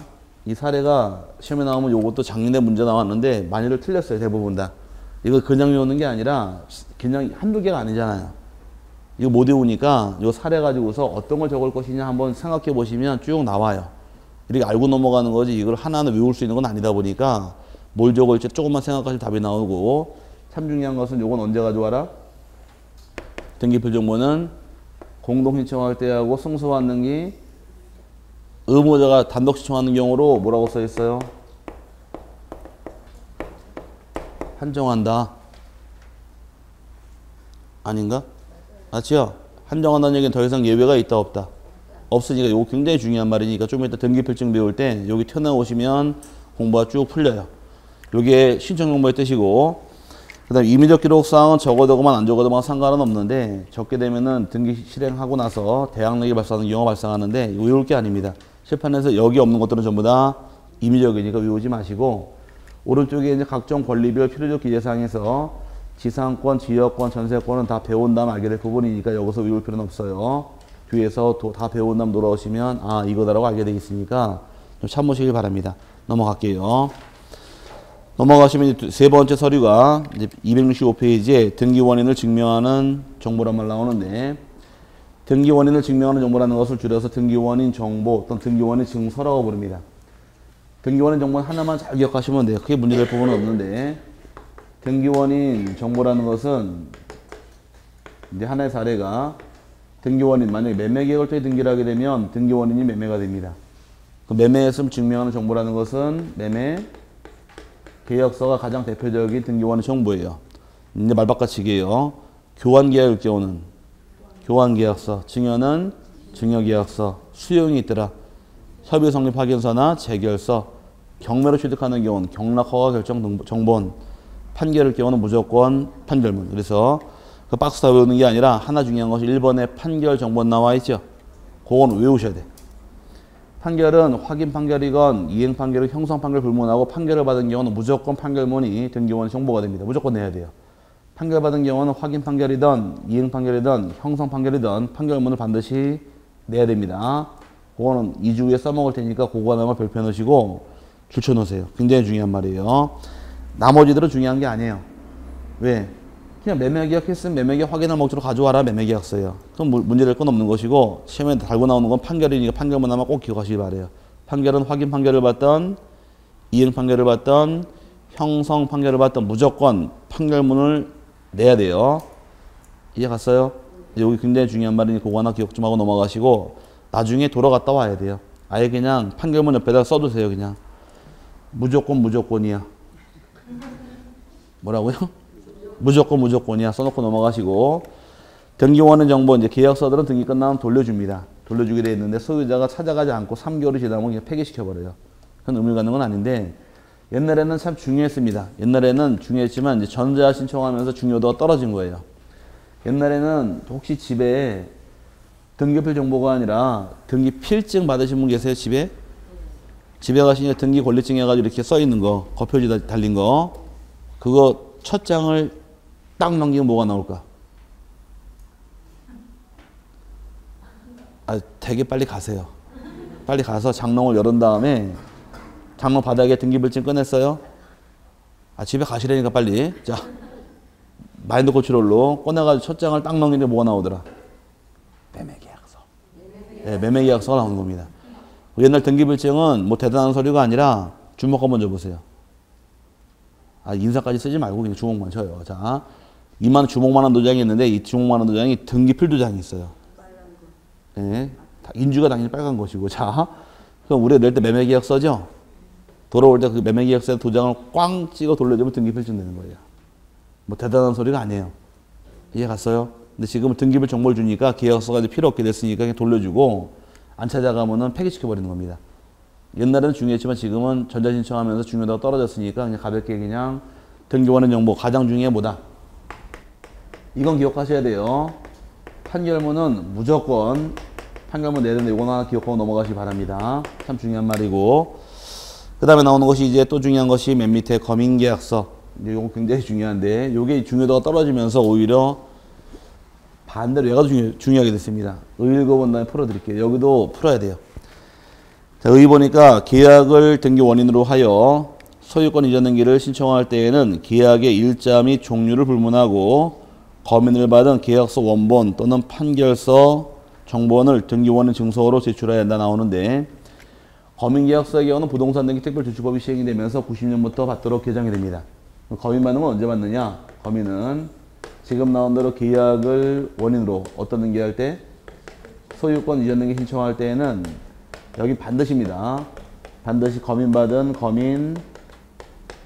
이 사례가 시험에 나오면 요것도 작년에 문제 나왔는데 많이들 틀렸어요. 대부분 다. 이거 그냥 외우는 게 아니라 그냥 한두 개가 아니잖아요. 이거 못 외우니까 요 사례 가지고서 어떤 걸 적을 것이냐 한번 생각해 보시면 쭉 나와요. 이렇게 알고 넘어가는 거지 이걸 하나하나 외울 수 있는 건 아니다 보니까 뭘 적을지 조금만 생각하시면 답이 나오고, 참 중요한 것은 요건 언제 가져와라? 등기표 정보는 공동 신청할 때하고 승소한 등기, 의무자가 단독 신청하는 경우로 뭐라고 써 있어요? 한정한다. 아닌가? 맞지요? 한정한다는 얘기는 더 이상 예외가 있다 없다? 없으니까 이거 굉장히 중요한 말이니까 좀 이따 등기필증 배울 때 여기 튀어나오시면 공부가 쭉 풀려요. 이게 신청 정보의 뜻이고, 그 다음에 임의적 기록사항은 적어도만 안 적어도만 상관은 없는데, 적게 되면은 등기 실행하고 나서 대항력이 발생하는 경우가 발생하는데 이거 외울 게 아닙니다. 실판에서 여기 없는 것들은 전부 다 임의적이니까 외우지 마시고, 오른쪽에 이제 각종 권리별 필요적 기재사항에서 지상권, 지역권, 전세권은 다 배운 다음 알게 될 부분이니까 여기서 외울 필요는 없어요. 뒤에서 다 배운 다음 돌아오시면 아 이거다라고 알게 되겠으니까 좀 참으시길 바랍니다. 넘어갈게요. 넘어가시면 이제 세 번째 서류가 이제 265페이지에 등기 원인을 증명하는 정보란 말 나오는데, 등기 원인을 증명하는 정보라는 것을 줄여서 등기 원인 정보 또는 등기 원인 증서라고 부릅니다. 등기 원인 정보는 하나만 잘 기억하시면 돼요. 크게 문제될 부분은 없는데, 등기 원인 정보라는 것은 이제 하나의 사례가 등기 원인, 만약에 매매 계획을 통해 등기를 하게 되면 등기 원인이 매매가 됩니다. 그 매매했음 증명하는 정보라는 것은 매매 계약서가 가장 대표적인 등기원의 정보예요. 이제 말바꿔치기예요. 교환계약일 경우는 교환계약서, 증여는 증여계약서, 수용이 있더라. 협의 성립 확인서나 재결서, 경매로 취득하는 경우는 경락허가 결정 정본, 판결일 경우는 무조건 판결문. 그래서 그 박스 다 외우는 게 아니라 하나 중요한 것이 1번에 판결 정본 나와 있죠. 그거는 외우셔야 돼. 판결은 확인 판결이건 이행 판결은 형성 판결 불문하고 판결을 받은 경우는 무조건 판결문이 등기원의 정보가 됩니다. 무조건 내야 돼요. 판결 받은 경우는 확인 판결이든 이행 판결이든 형성 판결이든 판결문을 반드시 내야 됩니다. 그거는 2주 후에 써먹을 테니까 그거 하나만 별표 넣으시고 줄쳐 놓으세요. 굉장히 중요한 말이에요. 나머지들은 중요한 게 아니에요. 왜? 그냥 매매계약 했으면 매매계약 확인할 목적으로 가져와라 매매계약서예요. 그럼 문제될 건 없는 것이고 시험에 달고 나오는 건 판결이니까 판결문 하나 꼭 기억하시기 바래요. 판결은 확인 판결을 받던 이행 판결을 받던 형성 판결을 받던 무조건 판결문을 내야 돼요. 이해 갔어요? 여기 굉장히 중요한 말이니 그거 하나 기억 좀 하고 넘어가시고 나중에 돌아갔다 와야 돼요. 아예 그냥 판결문 옆에다 써두세요. 그냥 무조건이야. 뭐라고요? 무조건이야. 써놓고 넘어가시고 등기원의 정보 이제 계약서들은 등기 끝나면 돌려줍니다. 돌려주게 돼 있는데 소유자가 찾아가지 않고 3개월이 지나면 그냥 폐기시켜버려요. 그건 의미 갖는 건 아닌데 옛날에는 참 중요했습니다. 옛날에는 중요했지만 이제 전자 신청하면서 중요도가 떨어진 거예요. 옛날에는 혹시 집에 등기필 정보가 아니라 등기필증 받으신 분 계세요? 집에 가시니까 등기 권리증 해가지고 이렇게 써 있는 거, 거표지 달린 거, 그거 첫 장을 딱 넘기면 뭐가 나올까? 되게 빨리 가세요. 빨리 가서 장롱을 열은 다음에 장롱 바닥에 등기필증 꺼냈어요? 집에 가시라니까 빨리. 자, 마인드 컨트롤로 꺼내가지고 첫 장을 딱 넘기는데 뭐가 나오더라? 매매계약서. 네, 매매계약서가 나오는 겁니다. 옛날 등기필증은 뭐 대단한 서류가 아니라 주먹 한번 줘보세요. 인사까지 쓰지 말고 그냥 주먹만 쳐요. 자, 주먹만한 도장이 있는데 이 주먹만한 도장이 등기필 도장이 있어요. 네, 인주가 당연히 빨간 것이고. 자, 그럼 우리가 낼 때 매매계약서죠? 돌아올 때 그 매매계약서에 도장을 꽝 찍어 돌려주면 등기필증 되는 거예요. 뭐 대단한 소리가 아니에요. 이해 갔어요? 근데 지금은 등기필 정보를 주니까 계약서가 이제 필요 없게 됐으니까 그냥 돌려주고 안 찾아가면은 폐기시켜버리는 겁니다. 옛날에는 중요했지만 지금은 전자신청하면서 중요도가 떨어졌으니까 그냥 가볍게 그냥 등기원의 정보 가장 중요해 뭐다? 이건 기억하셔야 돼요. 판결문은 무조건 판결문 내야 되는데 이거 하나 기억하고 넘어가시기 바랍니다. 참 중요한 말이고. 그 다음에 나오는 것이 이제 또 중요한 것이 맨 밑에 검인계약서. 이거 굉장히 중요한데 이게 중요도가 떨어지면서 오히려 반대로 얘가 중요하게 됐습니다. 읽어본 다음에 풀어드릴게요. 여기도 풀어야 돼요. 자, 여기 보니까 계약을 등기 원인으로 하여 소유권 이전 등기를 신청할 때에는 계약의 일자 및 종류를 불문하고 검인을 받은 계약서 원본 또는 판결서 정본을 등기원인 증서로 제출해야 한다 나오는데 검인계약서의 경우는 부동산 등기 특별조치법이 시행이 되면서 90년부터 받도록 개정이 됩니다. 검인 받는 건 언제 받느냐? 검인은 지금 나온 대로 계약을 원인으로 어떤 등기할 때 소유권 이전 등기 신청할 때에는 여기 반드시입니다. 반드시 검인받은 검인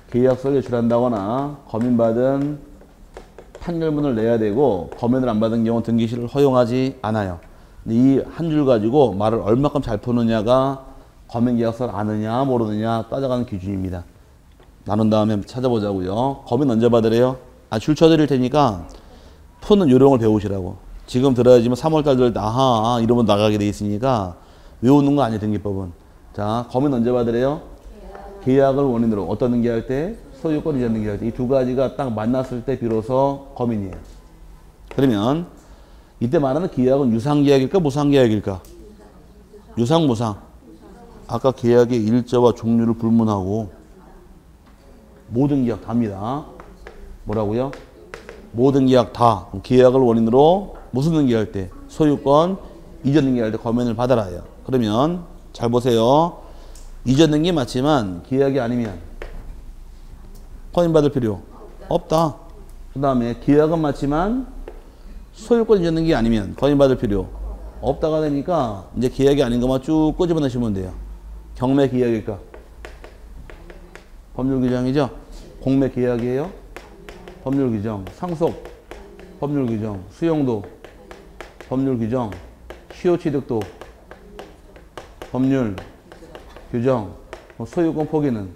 계약서를 제출한다거나 검인받은 판결문을 내야 되고 검인을 안 받은 경우 등기실을 허용하지 않아요. 이 한 줄 가지고 말을 얼마큼 잘 푸느냐가 검인계약서를 아느냐 모르느냐 따져가는 기준입니다. 나눈 다음에 찾아보자고요. 검인 언제 받으래요? 출처드릴 테니까 푸는 요령을 배우시라고. 지금 들어야지만 3월달 들 때 아하 이러면 나가게 돼 있으니까 외우는 거 아니에요. 등기법은. 자, 검인 언제 받으래요? 계약을 원인으로 어떤 등기할 때? 소유권 이전 등기할 때. 이 두 가지가 딱 만났을 때 비로소 검인이에요. 그러면 이때 말하는 계약은 유상계약일까 무상계약일까? 유상 무상. 아까 계약의 일자와 종류를 불문하고 모든 계약 다입니다. 뭐라고요? 모든 계약 다. 계약을 원인으로 무슨 등기할 때? 소유권 이전 등기할 때 검인을 받아라 해요. 그러면 잘 보세요. 이전 등기 맞지만 계약이 아니면 검인받을 필요 없다. 그 다음에 계약은 맞지만 소유권 이전 등기 아니면 검인받을 필요 없다가 되니까 이제 계약이 아닌 것만 쭉 끄집어내시면 돼요. 경매 계약일까? 법률 규정이죠? 공매 계약이에요? 법률 규정. 상속 법률 규정. 수용도 법률 규정. 시효 취득도 법률 규정. 소유권 포기는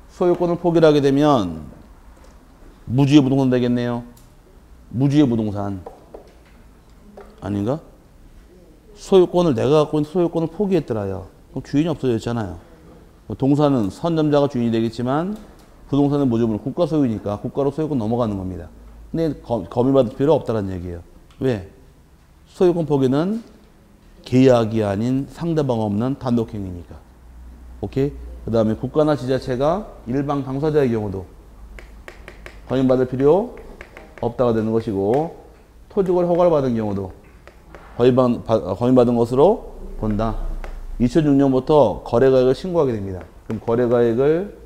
소유권을 포기를 하게 되면 무주의 부동산 되겠네요. 무주의 부동산 아닌가? 소유권을 내가 갖고 있는 소유권을 포기했더라요. 그럼 주인이 없어졌잖아요. 동산은 선점자가 주인이 되겠지만 부동산은 무주분 국가 소유니까 국가로 소유권 넘어가는 겁니다. 근데 검열받을 필요 없다는 얘기예요. 왜? 소유권 포기는 계약이 아닌 상대방 없는 단독행위니까. 오케이? 그 다음에 국가나 지자체가 일방 당사자의 경우도 검열받을 필요 없다가 되는 것이고, 토지걸 허가를 받은 경우도 검열받은 것으로 본다. 2006년부터 거래가액을 신고하게 됩니다. 그럼 거래가액을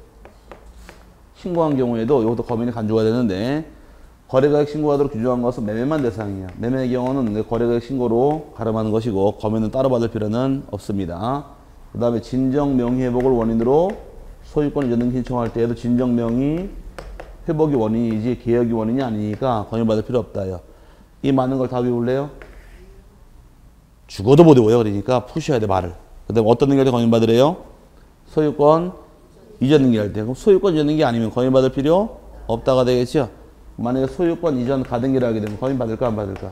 신고한 경우에도 이것도 검열이 간주가 되는데, 거래가액 신고하도록 규정한 것은 매매만 대상이에요. 매매의 경우는 거래가액 신고로 가름하는 것이고 검열은 따로 받을 필요는 없습니다. 그 다음에 진정 명의 회복을 원인으로 소유권 이전 등기 신청할 때에도 진정 명의 회복이 원인이지 계약이 원인이 아니니까 검열받을 필요 없다요. 이 많은 걸 다 외울래요? 죽어도 못 외워요. 그러니까 푸셔야 돼, 말을. 그 다음에 어떤 등기할 때 검열받으래요? 소유권 이전 등기할 때. 그럼 소유권 이전 등기 아니면 검열받을 필요 없다가 되겠죠? 만약에 소유권 이전 가등기를 하게 되면 검열받을까 안 받을까?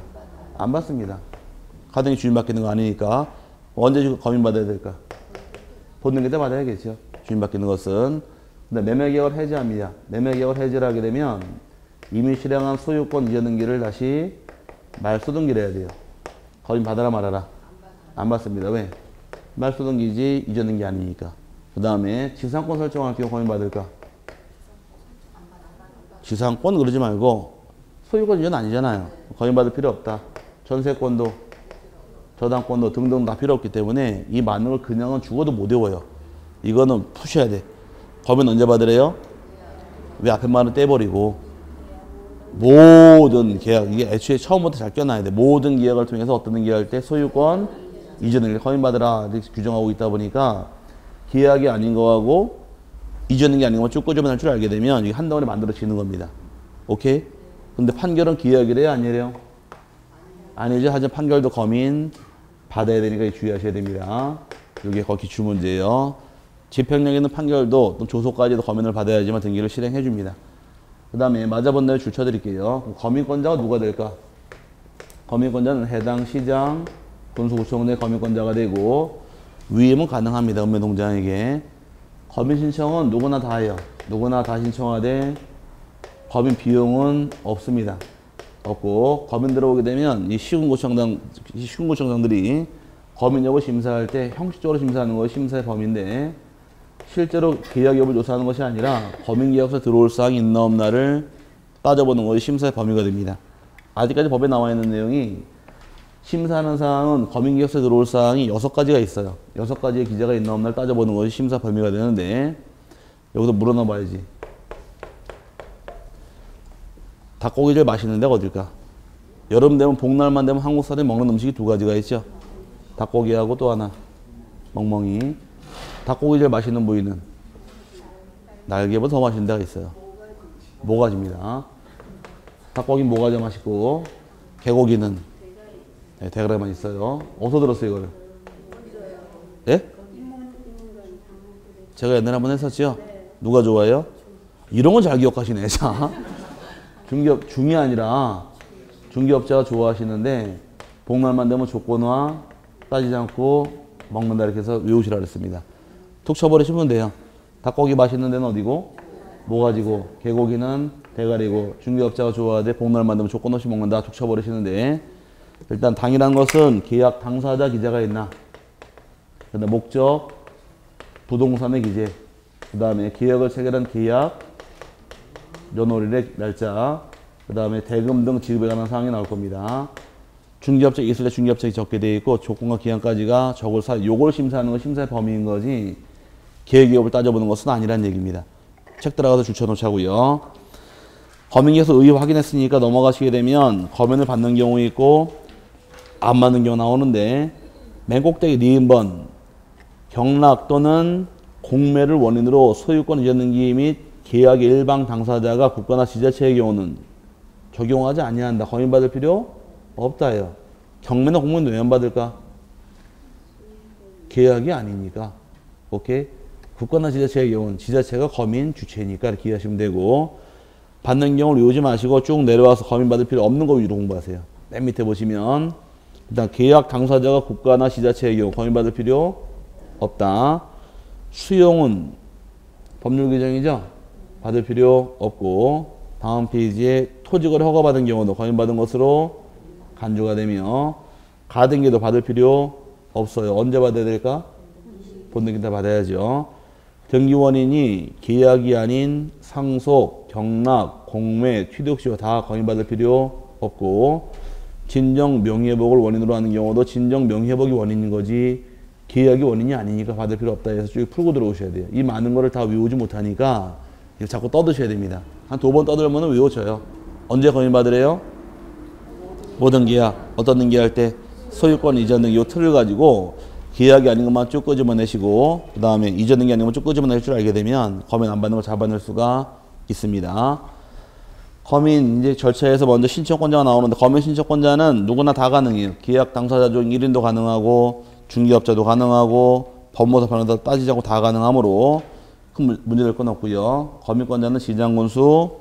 안 받습니다. 가등기 주인 바뀌는 거 아니니까. 언제 검열받아야 될까? 본등기 때 받아야겠죠. 주인 바뀌는 것은. 근데 매매계약을 해지합니다. 매매계약을 해지를 하게 되면 이미 실행한 소유권 이전 등기를 다시 말소 등기를 해야 돼요. 검열받아라 말아라? 안 받습니다. 왜? 말소 등기지 이전 등기 아니니까. 그 다음에 지상권 설정할 경우 검열받을까? 지상권 그러지 말고 소유권 이전 아니잖아요. 검열받을 필요 없다. 전세권도 저당권도 등등 다 필요 없기 때문에 이 많은 걸 그냥은 죽어도 못 외워요. 이거는 푸셔야 돼. 검열 언제 받으래요? 왜 앞에 말은 떼버리고 모든 계약, 이게 애초에 처음부터 잘 껴놔야 돼. 모든 계약을 통해서 어떤 등기할 때 소유권 이전을 검열받으라 이렇게 규정하고 있다 보니까 계약이 아닌 거하고 이전 게 아닌 것만 쭉 끄집어낼 줄 알게 되면 이게 한 덩어리 만들어지는 겁니다. 오케이? 근데 판결은 계약이래요? 아니래요? 아니죠. 하지만 판결도 검인 받아야 되니까 주의하셔야 됩니다. 이게 거기 기출문제예요. 집행력 있는 판결도 또 조소까지도 검인을 받아야지만 등기를 실행해 줍니다. 그 다음에 맞아본 다음에 줄 쳐드릴게요. 검인권자가 누가 될까? 검인권자는 해당 시장, 군수구청 내 검인권자가 되고 위임은 가능합니다. 읍면동장에게. 검인 신청은 누구나 다 해요. 누구나 다 신청하되 검인 비용은 없습니다. 없고 검인 들어오게 되면 이 시군구청장들이 검인 여부 심사할 때 형식적으로 심사하는 것이 심사의 범위인데 실제로 계약 여부를 조사하는 것이 아니라 검인 계약서에 들어올 사항이 있나 없나를 따져보는 것이 심사의 범위가 됩니다. 아직까지 법에 나와 있는 내용이 심사하는 사항은 검인 계약서에 들어올 사항이 6가지가 있어요. 6가지의 기재가 있나 없나를 따져보는 것이 심사 범위가 되는데 여기서 물어나 봐야지. 닭고기를 맛있는 데가 어딜까? 여름 되면 복날만 되면 한국 사람이 먹는 음식이 2가지가 있죠. 닭고기하고 또 하나 멍멍이. 닭고기 제일 맛있는 부위는 날개보다 더 맛있는 데가 있어요. 모가지입니다. 닭고기는 모가지가 맛있고 개고기는 네, 대가리만 있어요. 어디서 들었어요 이거를? 예? 제가 옛날에 한번 했었죠? 누가 좋아해요? 이런 건 잘 기억하시네. 자, 중이 아니라 중개업자가 좋아하시는데 복날만 되면 조건화 따지지 않고 먹는다 이렇게 해서 외우시라 그랬습니다. 툭 쳐버리시면 돼요. 닭고기 맛있는 데는 어디고? 모가지고, 개고기는 대가리고, 중개업자가 좋아하되 복날만 되면 조건 없이 먹는다 툭 쳐버리시는데 일단 당이란 것은 계약 당사자 기재가 있나? 그 다음에 목적, 부동산의 기재, 그 다음에 계약을 체결한 계약, 연월일의 날짜, 그 다음에 대금 등 지급에 관한 사항이 나올 겁니다. 중개업자가 있을 때 중개업자가 적게 되어 있고 조건과 기한까지가 요걸 심사하는 건 심사의 범위인 거지 계획기업을 따져보는 것은 아니란 얘기입니다. 책 들어가서 줄쳐놓자고요. 검인계약서 의의 확인했으니까 넘어가시게 되면 검인을 받는 경우 있고 안 받는 경우 나오는데 맨 꼭대기 니은번 경락 또는 공매를 원인으로 소유권 이전 등기 및 계약의 일방 당사자가 국가나 지자체의 경우는 적용하지 아니한다. 검인받을 필요 없다예요. 경매나 공매는 왜 안 받을까? 계약이 아니니까. 오케이? 국가나 지자체의 경우는 지자체가 검인 주체니까 이렇게 이해하시면 되고, 받는 경우를 외우지 마시고 쭉 내려와서 검인받을 필요 없는 거 위주로 공부하세요. 맨 밑에 보시면 일단 계약 당사자가 국가나 지자체의 경우 검인받을 필요 없다. 수용은 법률 규정이죠. 받을 필요 없고, 다음 페이지에 토지거래 허가받은 경우도 검인받은 것으로 간주가 되며, 가등기도 받을 필요 없어요. 언제 받아야 될까? 본등기 때 받아야죠. 등기 원인이 계약이 아닌 상속, 경락, 공매, 취득시효 다 검인받을 필요 없고, 진정 명의회복을 원인으로 하는 경우도 진정 명의회복이 원인인 거지 계약이 원인이 아니니까 받을 필요 없다 해서 쭉 풀고 들어오셔야 돼요. 이 많은 거를 다 외우지 못하니까 이거 자꾸 떠드셔야 됩니다. 한 2번 떠들면 외워져요. 언제 검인받으래요? 모든 계약, 어떤 등기할 때 소유권 이전 등기 이 틀을 가지고 계약이 아닌 것만 쭉 끄집어내시고, 그 다음에 이전 등기 아닌 것만 쭉 끄집어낼 줄 알게 되면 검인 안 받는 걸 잡아낼 수가 있습니다. 검인 이제 절차에서 먼저 신청권자가 나오는데, 검인 신청권자는 누구나 다 가능해요. 계약 당사자 중 1인도 가능하고 중개업자도 가능하고 법무사 변호사 따지지 않고 다 가능하므로 큰 문제될 건 없고요. 검인권자는 시장군수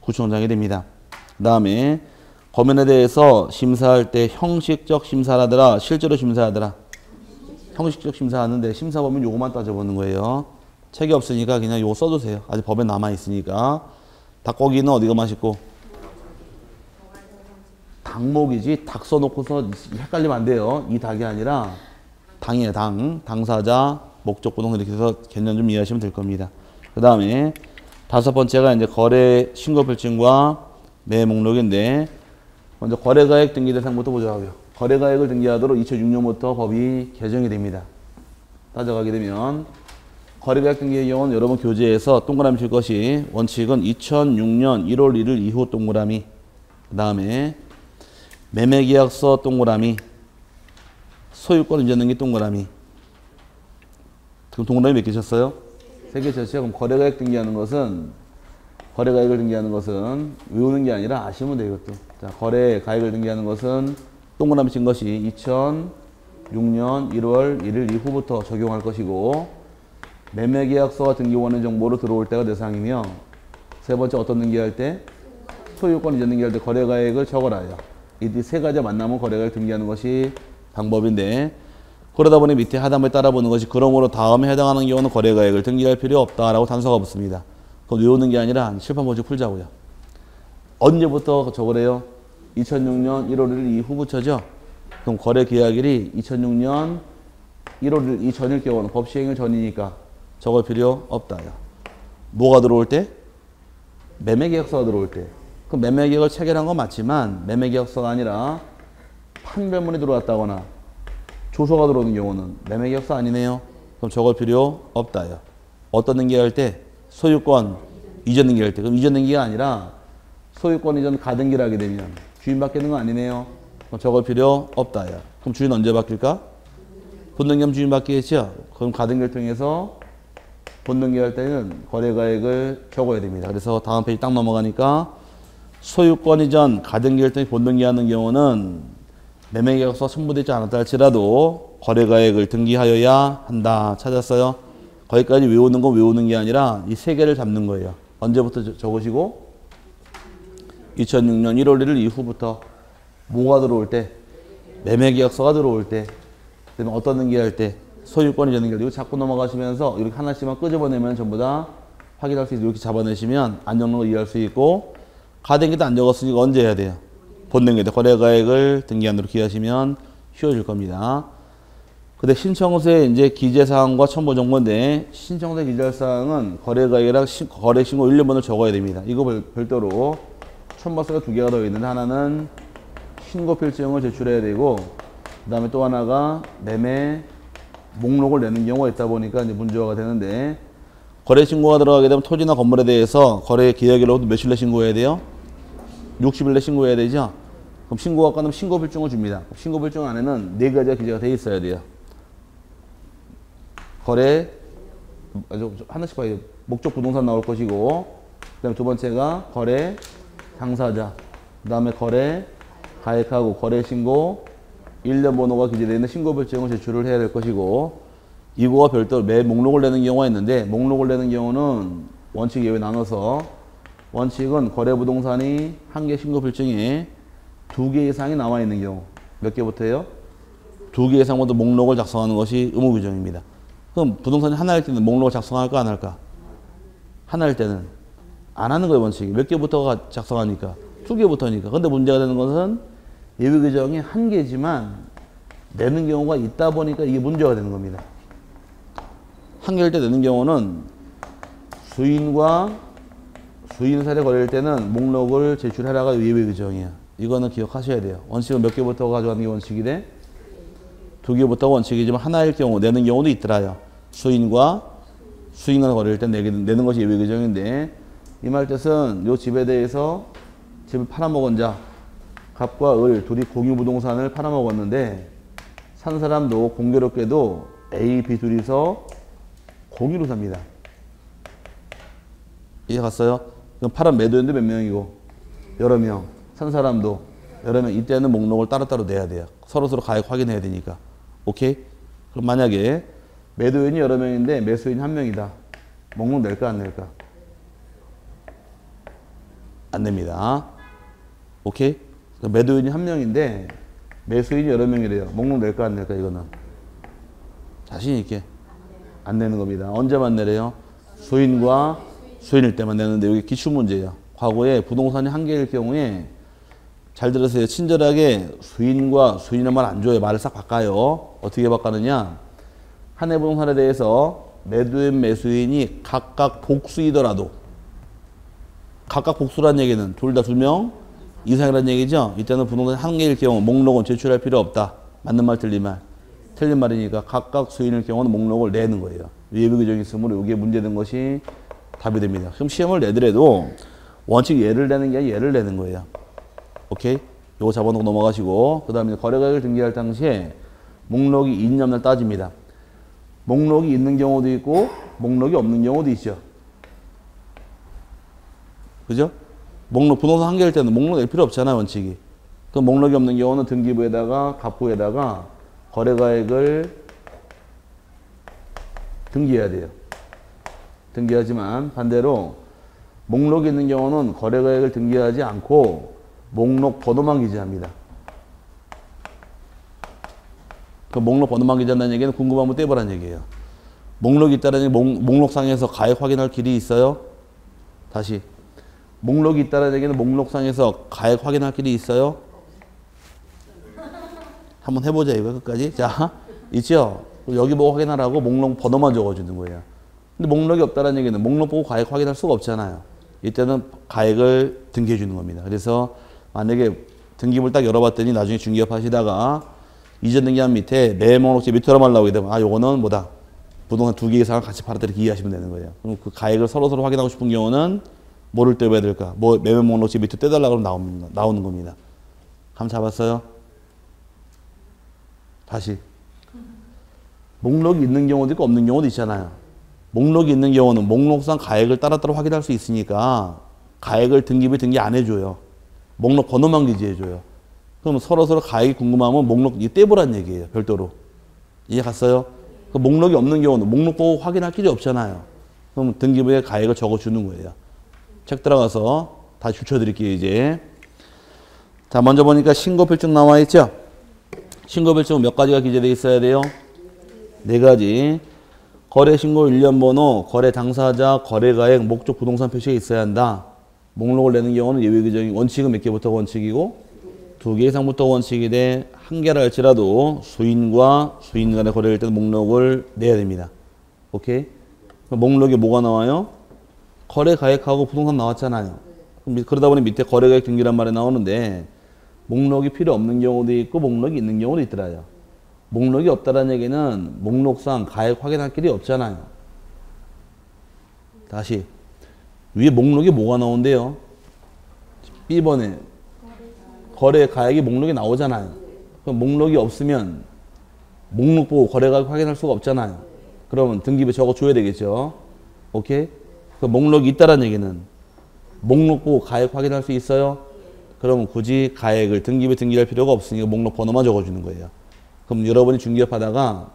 구청장이 됩니다. 그 다음에 검인에 대해서 심사할 때 형식적 심사하더라, 실제로 심사하더라. 형식적 심사하는데 심사보면 요거만 따져보는 거예요. 책이 없으니까 그냥 요거 써두세요. 아직 법에 남아있으니까. 닭고기는 어디가 맛있고? 닭목이지 닭 써놓고서 헷갈리면 안 돼요. 이 닭이 아니라 당이에요. 당사자, 목적구동 이렇게 해서 개념 좀 이해하시면 될 겁니다. 그 다음에 5번째가 이제 거래 신고필증과 매 목록인데, 먼저 거래가액 등기 대상부터 보자고요. 거래가액을 등기하도록 2006년부터 법이 개정이 됩니다. 따져가게 되면 거래가액 등기의 경우는 여러분 교재에서 동그라미 칠 것이, 원칙은 2006년 1월 1일 이후 동그라미, 그 다음에 매매계약서 동그라미, 소유권 이전 등기 동그라미. 그럼 동그라미 몇 개 쳤어요? 3개 쳤죠. 그럼 거래가액 등기하는 것은, 거래가액을 등기하는 것은 외우는 게 아니라 아시면 돼요. 이것도. 자, 거래가액을 등기하는 것은 동그라미 친 것이 2006년 1월 1일 이후부터 적용할 것이고, 매매계약서와 등기원의 정보로 들어올 때가 대상이며, 세 번째 어떤 등기할 때? 소유권 이전 등기할 때 거래가액을 적어라요. 이 3가지 만나면 거래가액 등기하는 것이 방법인데, 그러다 보니 밑에 하단부에 따라보는 것이, 그러므로 다음에 해당하는 경우는 거래가액을 등기할 필요 없다라고 단서가 붙습니다. 그건 외우는 게 아니라 실판 보지 풀자고요. 언제부터 적으래요? 2006년 1월 1일 이후부터죠. 그럼 거래 계약일이 2006년 1월 1일 이 전일 경우는 법 시행일 전이니까 적을 필요 없다요. 뭐가 들어올 때? 매매계약서가 들어올 때. 그럼 매매계약을 체결한 건 맞지만 매매계약서가 아니라 판결문이 들어왔다거나 조서가 들어오는 경우는 매매계약서 아니네요. 그럼 적을 필요 없다요. 어떤 등기할 때? 소유권 이전 등기할 때. 그럼 이전 등기가 아니라 소유권 이전 가등기를 하게 되면 주인 바뀌는 거 아니네요. 그럼 적을 필요 없다요. 그럼 주인 언제 바뀔까? 본등기하면 주인 바뀌겠죠. 그럼 가등기를 통해서 본등기할 때는 거래가액을 적어야 됩니다. 그래서 다음 페이지 딱 넘어가니까, 소유권 이전 가등기를 통해 본등기하는 경우는 매매계약서 첨부되지 않았다 할지라도 거래가액을 등기하여야 한다. 찾았어요? 거기까지 외우는 건 외우는 게 아니라 이 3개를 잡는 거예요. 언제부터 적으시고? 2006년 1월 1일 이후부터. 뭐가 들어올 때? 매매계약서가 들어올 때. 그다음에 어떤 등기할 때? 소유권 이전 등기할 때. 이거 자꾸 넘어가시면서 이렇게 하나씩만 끄집어내면 전부 다 확인할 수 있고, 이렇게 잡아내시면 안 적는 거 이해할 수 있고, 가등기도 안 적었으니까 언제 해야 돼요? 본등기 때 거래가액을 등기한으로 기하시면 쉬워질 겁니다. 근데 신청서에 이제 기재사항과 첨부 정보인데, 신청서 기재사항은 거래가액이랑 거래신고 1년번을 적어야 됩니다. 이거 별도로 첨부서가 2개가 더 있는데, 하나는 신고필증을 제출해야 되고, 그 다음에 또 하나가 매매 목록을 내는 경우가 있다 보니까 이제 문제화가 되는데, 거래 신고가 들어가게 되면 토지나 건물에 대해서 거래 계약일로부터 며칠 내 신고해야 돼요? 60일 내 신고해야 되죠? 그럼 신고가 끝나면 신고필증을 줍니다. 신고필증 안에는 4가지가 기재가 되어 있어야 돼요. 거래 하나씩 봐요. 목적 부동산 나올 것이고, 그 다음에 두 번째가 거래 당사자, 그 다음에 거래 가액하고 거래 신고, 일련 번호가 기재되어 있는 신고 별증을 제출을 해야 될 것이고, 이거와 별도로 매 목록을 내는 경우가 있는데, 목록을 내는 경우는 원칙 예외 나눠서, 원칙은 거래 부동산이 한 개 신고 별증에 2개 이상이 나와 있는 경우, 몇 개부터요? 2개 이상부터 목록을 작성하는 것이 의무 규정입니다. 그럼 부동산이 하나일 때는 목록을 작성할까 안 할까? 하나일 때는 안 하는 거예요, 원칙이. 몇 개부터가 작성하니까? 2개부터니까. 근데 문제가 되는 것은 예외 규정이 한 개지만 내는 경우가 있다 보니까 이게 문제가 되는 겁니다. 한 개일 때 내는 경우는 수인과 수인 사례 거래일 때는 목록을 제출하라가 예외 규정이야. 이거는 기억하셔야 돼요. 원칙은 몇 개부터 가져가는 게 원칙이 돼? 2개부터 원칙이지만 하나일 경우 내는 경우도 있더라요. 수인과 수인을 거래일 때 내는 것이 예외 규정인데, 이 말 뜻은 요 집에 대해서 집을 팔아먹은 자, 갑과 을 둘이 공유 부동산을 팔아먹었는데 산 사람도 공교롭게도 A, B 둘이서 공유로 삽니다. 이해 갔어요? 그럼 팔은 매도인도 몇 명이고 여러 명, 산 사람도 여러 명. 이때는 목록을 따로따로 내야 돼요. 서로서로 가액 확인해야 되니까. 오케이? 그럼 만약에 매도인이 여러 명인데 매수인이 한 명이다. 목록 낼까 안 낼까? 안 냅니다. 오케이? 매도인이 한 명인데 매수인이 여러 명이래요. 목록 낼까 안 낼까? 이거는 자신 있게 안 내는 겁니다. 언제만 내래요? 수인과 수인일 때만 내는데, 여기 기출문제예요. 과거에 부동산이 한 개일 경우에 잘 들으세요. 친절하게 수인과 수인의 말 안 줘요. 말을 싹 바꿔요. 어떻게 바꾸느냐? 한 해 부동산에 대해서 매도인 매수인이 각각 복수이더라도, 각각 복수란 얘기는 둘 다 2명 이상이라는 얘기죠. 이때는 부동산 한 개일 경우 목록은 제출할 필요 없다. 맞는 말 틀린 말? 틀린 말이니까 각각 수인일 경우는 목록을 내는 거예요. 예외 규정이 있으므로 이게 문제된 것이 답이 됩니다. 그럼 시험을 내더라도 원칙 예를 내는 게 아니라 예를 내는 거예요. 오케이? 요거 잡아놓고 넘어가시고, 그 다음에 거래가액을 등기할 당시에 목록이 있냐 없냐 따집니다. 목록이 있는 경우도 있고 목록이 없는 경우도 있죠. 그죠? 목록, 부동산 한 개일 때는 목록 낼 필요 없잖아요, 원칙이. 그럼 목록이 없는 경우는 등기부에다가 갑부에다가 거래가액을 등기해야 돼요. 등기하지만 반대로 목록이 있는 경우는 거래가액을 등기하지 않고 목록 번호만 기재합니다. 그 목록 번호만 기재한다는 얘기는 궁금하면 떼보라는 얘기예요. 목록이 있다는 얘기는 목록상에서 가액 확인할 길이 있어요? 다시. 목록이 있다는 얘기는 목록상에서 가액 확인할 길이 있어요? 한번 해보자, 이거 끝까지. 자, 있죠? 여기 보고 확인하라고 목록 번호만 적어주는 거예요. 근데 목록이 없다는 얘기는 목록 보고 가액 확인할 수가 없잖아요. 이때는 가액을 등기해 주는 겁니다. 그래서 만약에 등기부를 딱 열어봤더니 나중에 중개업 하시다가 이전 등기한 밑에 매 목록지 밑으로만 나오게 되면, 아, 요거는 뭐다? 부동산 2개 이상을 같이 팔았다고 기이하시면 되는 거예요. 그럼 그 가액을 서로서로 확인하고 싶은 경우는 뭐를 떼봐야 될까? 뭐 매매 목록지 밑에 떼달라고 나오는 겁니다. 감 잡았어요? 다시. 목록이 있는 경우도 있고 없는 경우도 있잖아요. 목록이 있는 경우는 목록상 가액을 따로따로 확인할 수 있으니까 가액을 등기부에 등기 안 해줘요. 목록 번호만 기재해줘요. 그럼 서로서로 가액이 궁금하면 목록 떼보란 얘기예요. 별도로. 이해 갔어요? 그 목록이 없는 경우는 목록 보고 확인할 길이 없잖아요. 그럼 등기부에 가액을 적어주는 거예요. 책 들어가서 다시 붙여드릴게요, 이제. 자, 먼저 보니까 신고필증 나와 있죠? 신고필증은 몇 가지가 기재되어 있어야 돼요? 4가지. 거래신고 일련번호, 거래 당사자, 거래가액, 목적 부동산 표시가 있어야 한다. 목록을 내는 경우는 예외 규정이, 원칙은 몇 개부터 원칙이고 2개 이상부터 원칙이 돼. 한 개라 할지라도 수인과 수인 간의 거래일 때는 목록을 내야 됩니다. 오케이? 목록에 뭐가 나와요? 거래가액하고 부동산 나왔잖아요. 그러다 보니 밑에 거래가액 등기란 말이 나오는데 목록이 필요 없는 경우도 있고 목록이 있는 경우도 있더라요. 목록이 없다는 얘기는 목록상 가액 확인할 길이 없잖아요. 다시. 위에 목록이 뭐가 나온대요? B번에 거래 가액이 목록에 나오잖아요. 그럼 목록이 없으면 목록 보고 거래 가액 확인할 수가 없잖아요. 그러면 등기부에 적어줘야 되겠죠. 오케이? 그 목록이 있다라는 얘기는 목록 보고 가액 확인할 수 있어요? 그러면 굳이 가액을 등기부에 등기할 필요가 없으니까 목록 번호만 적어주는 거예요. 그럼 여러분이 중개업 하다가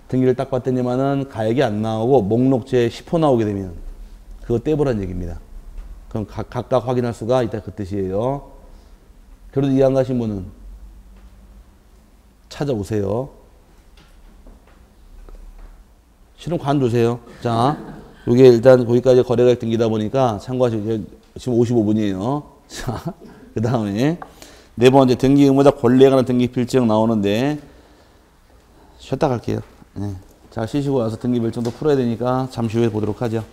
등기를 딱 봤더니만은 가액이 안 나오고 목록제 10호 나오게 되면 그거 떼보라는 얘기입니다. 그럼 각각 확인할 수가 있다 그 뜻이에요. 그래도 이해 안 가신 분은 찾아오세요. 실은 관두세요. 자, 요게 일단 거기까지 거래가액 등기다 보니까 참고하시고 지금 55분이에요. 자, 그 다음에 네 번째 등기 의무자 권리에 관한 등기 필증 나오는데 쉬었다 갈게요. 네. 자, 쉬시고 와서 등기 별점도 풀어야 되니까 잠시 후에 보도록 하죠.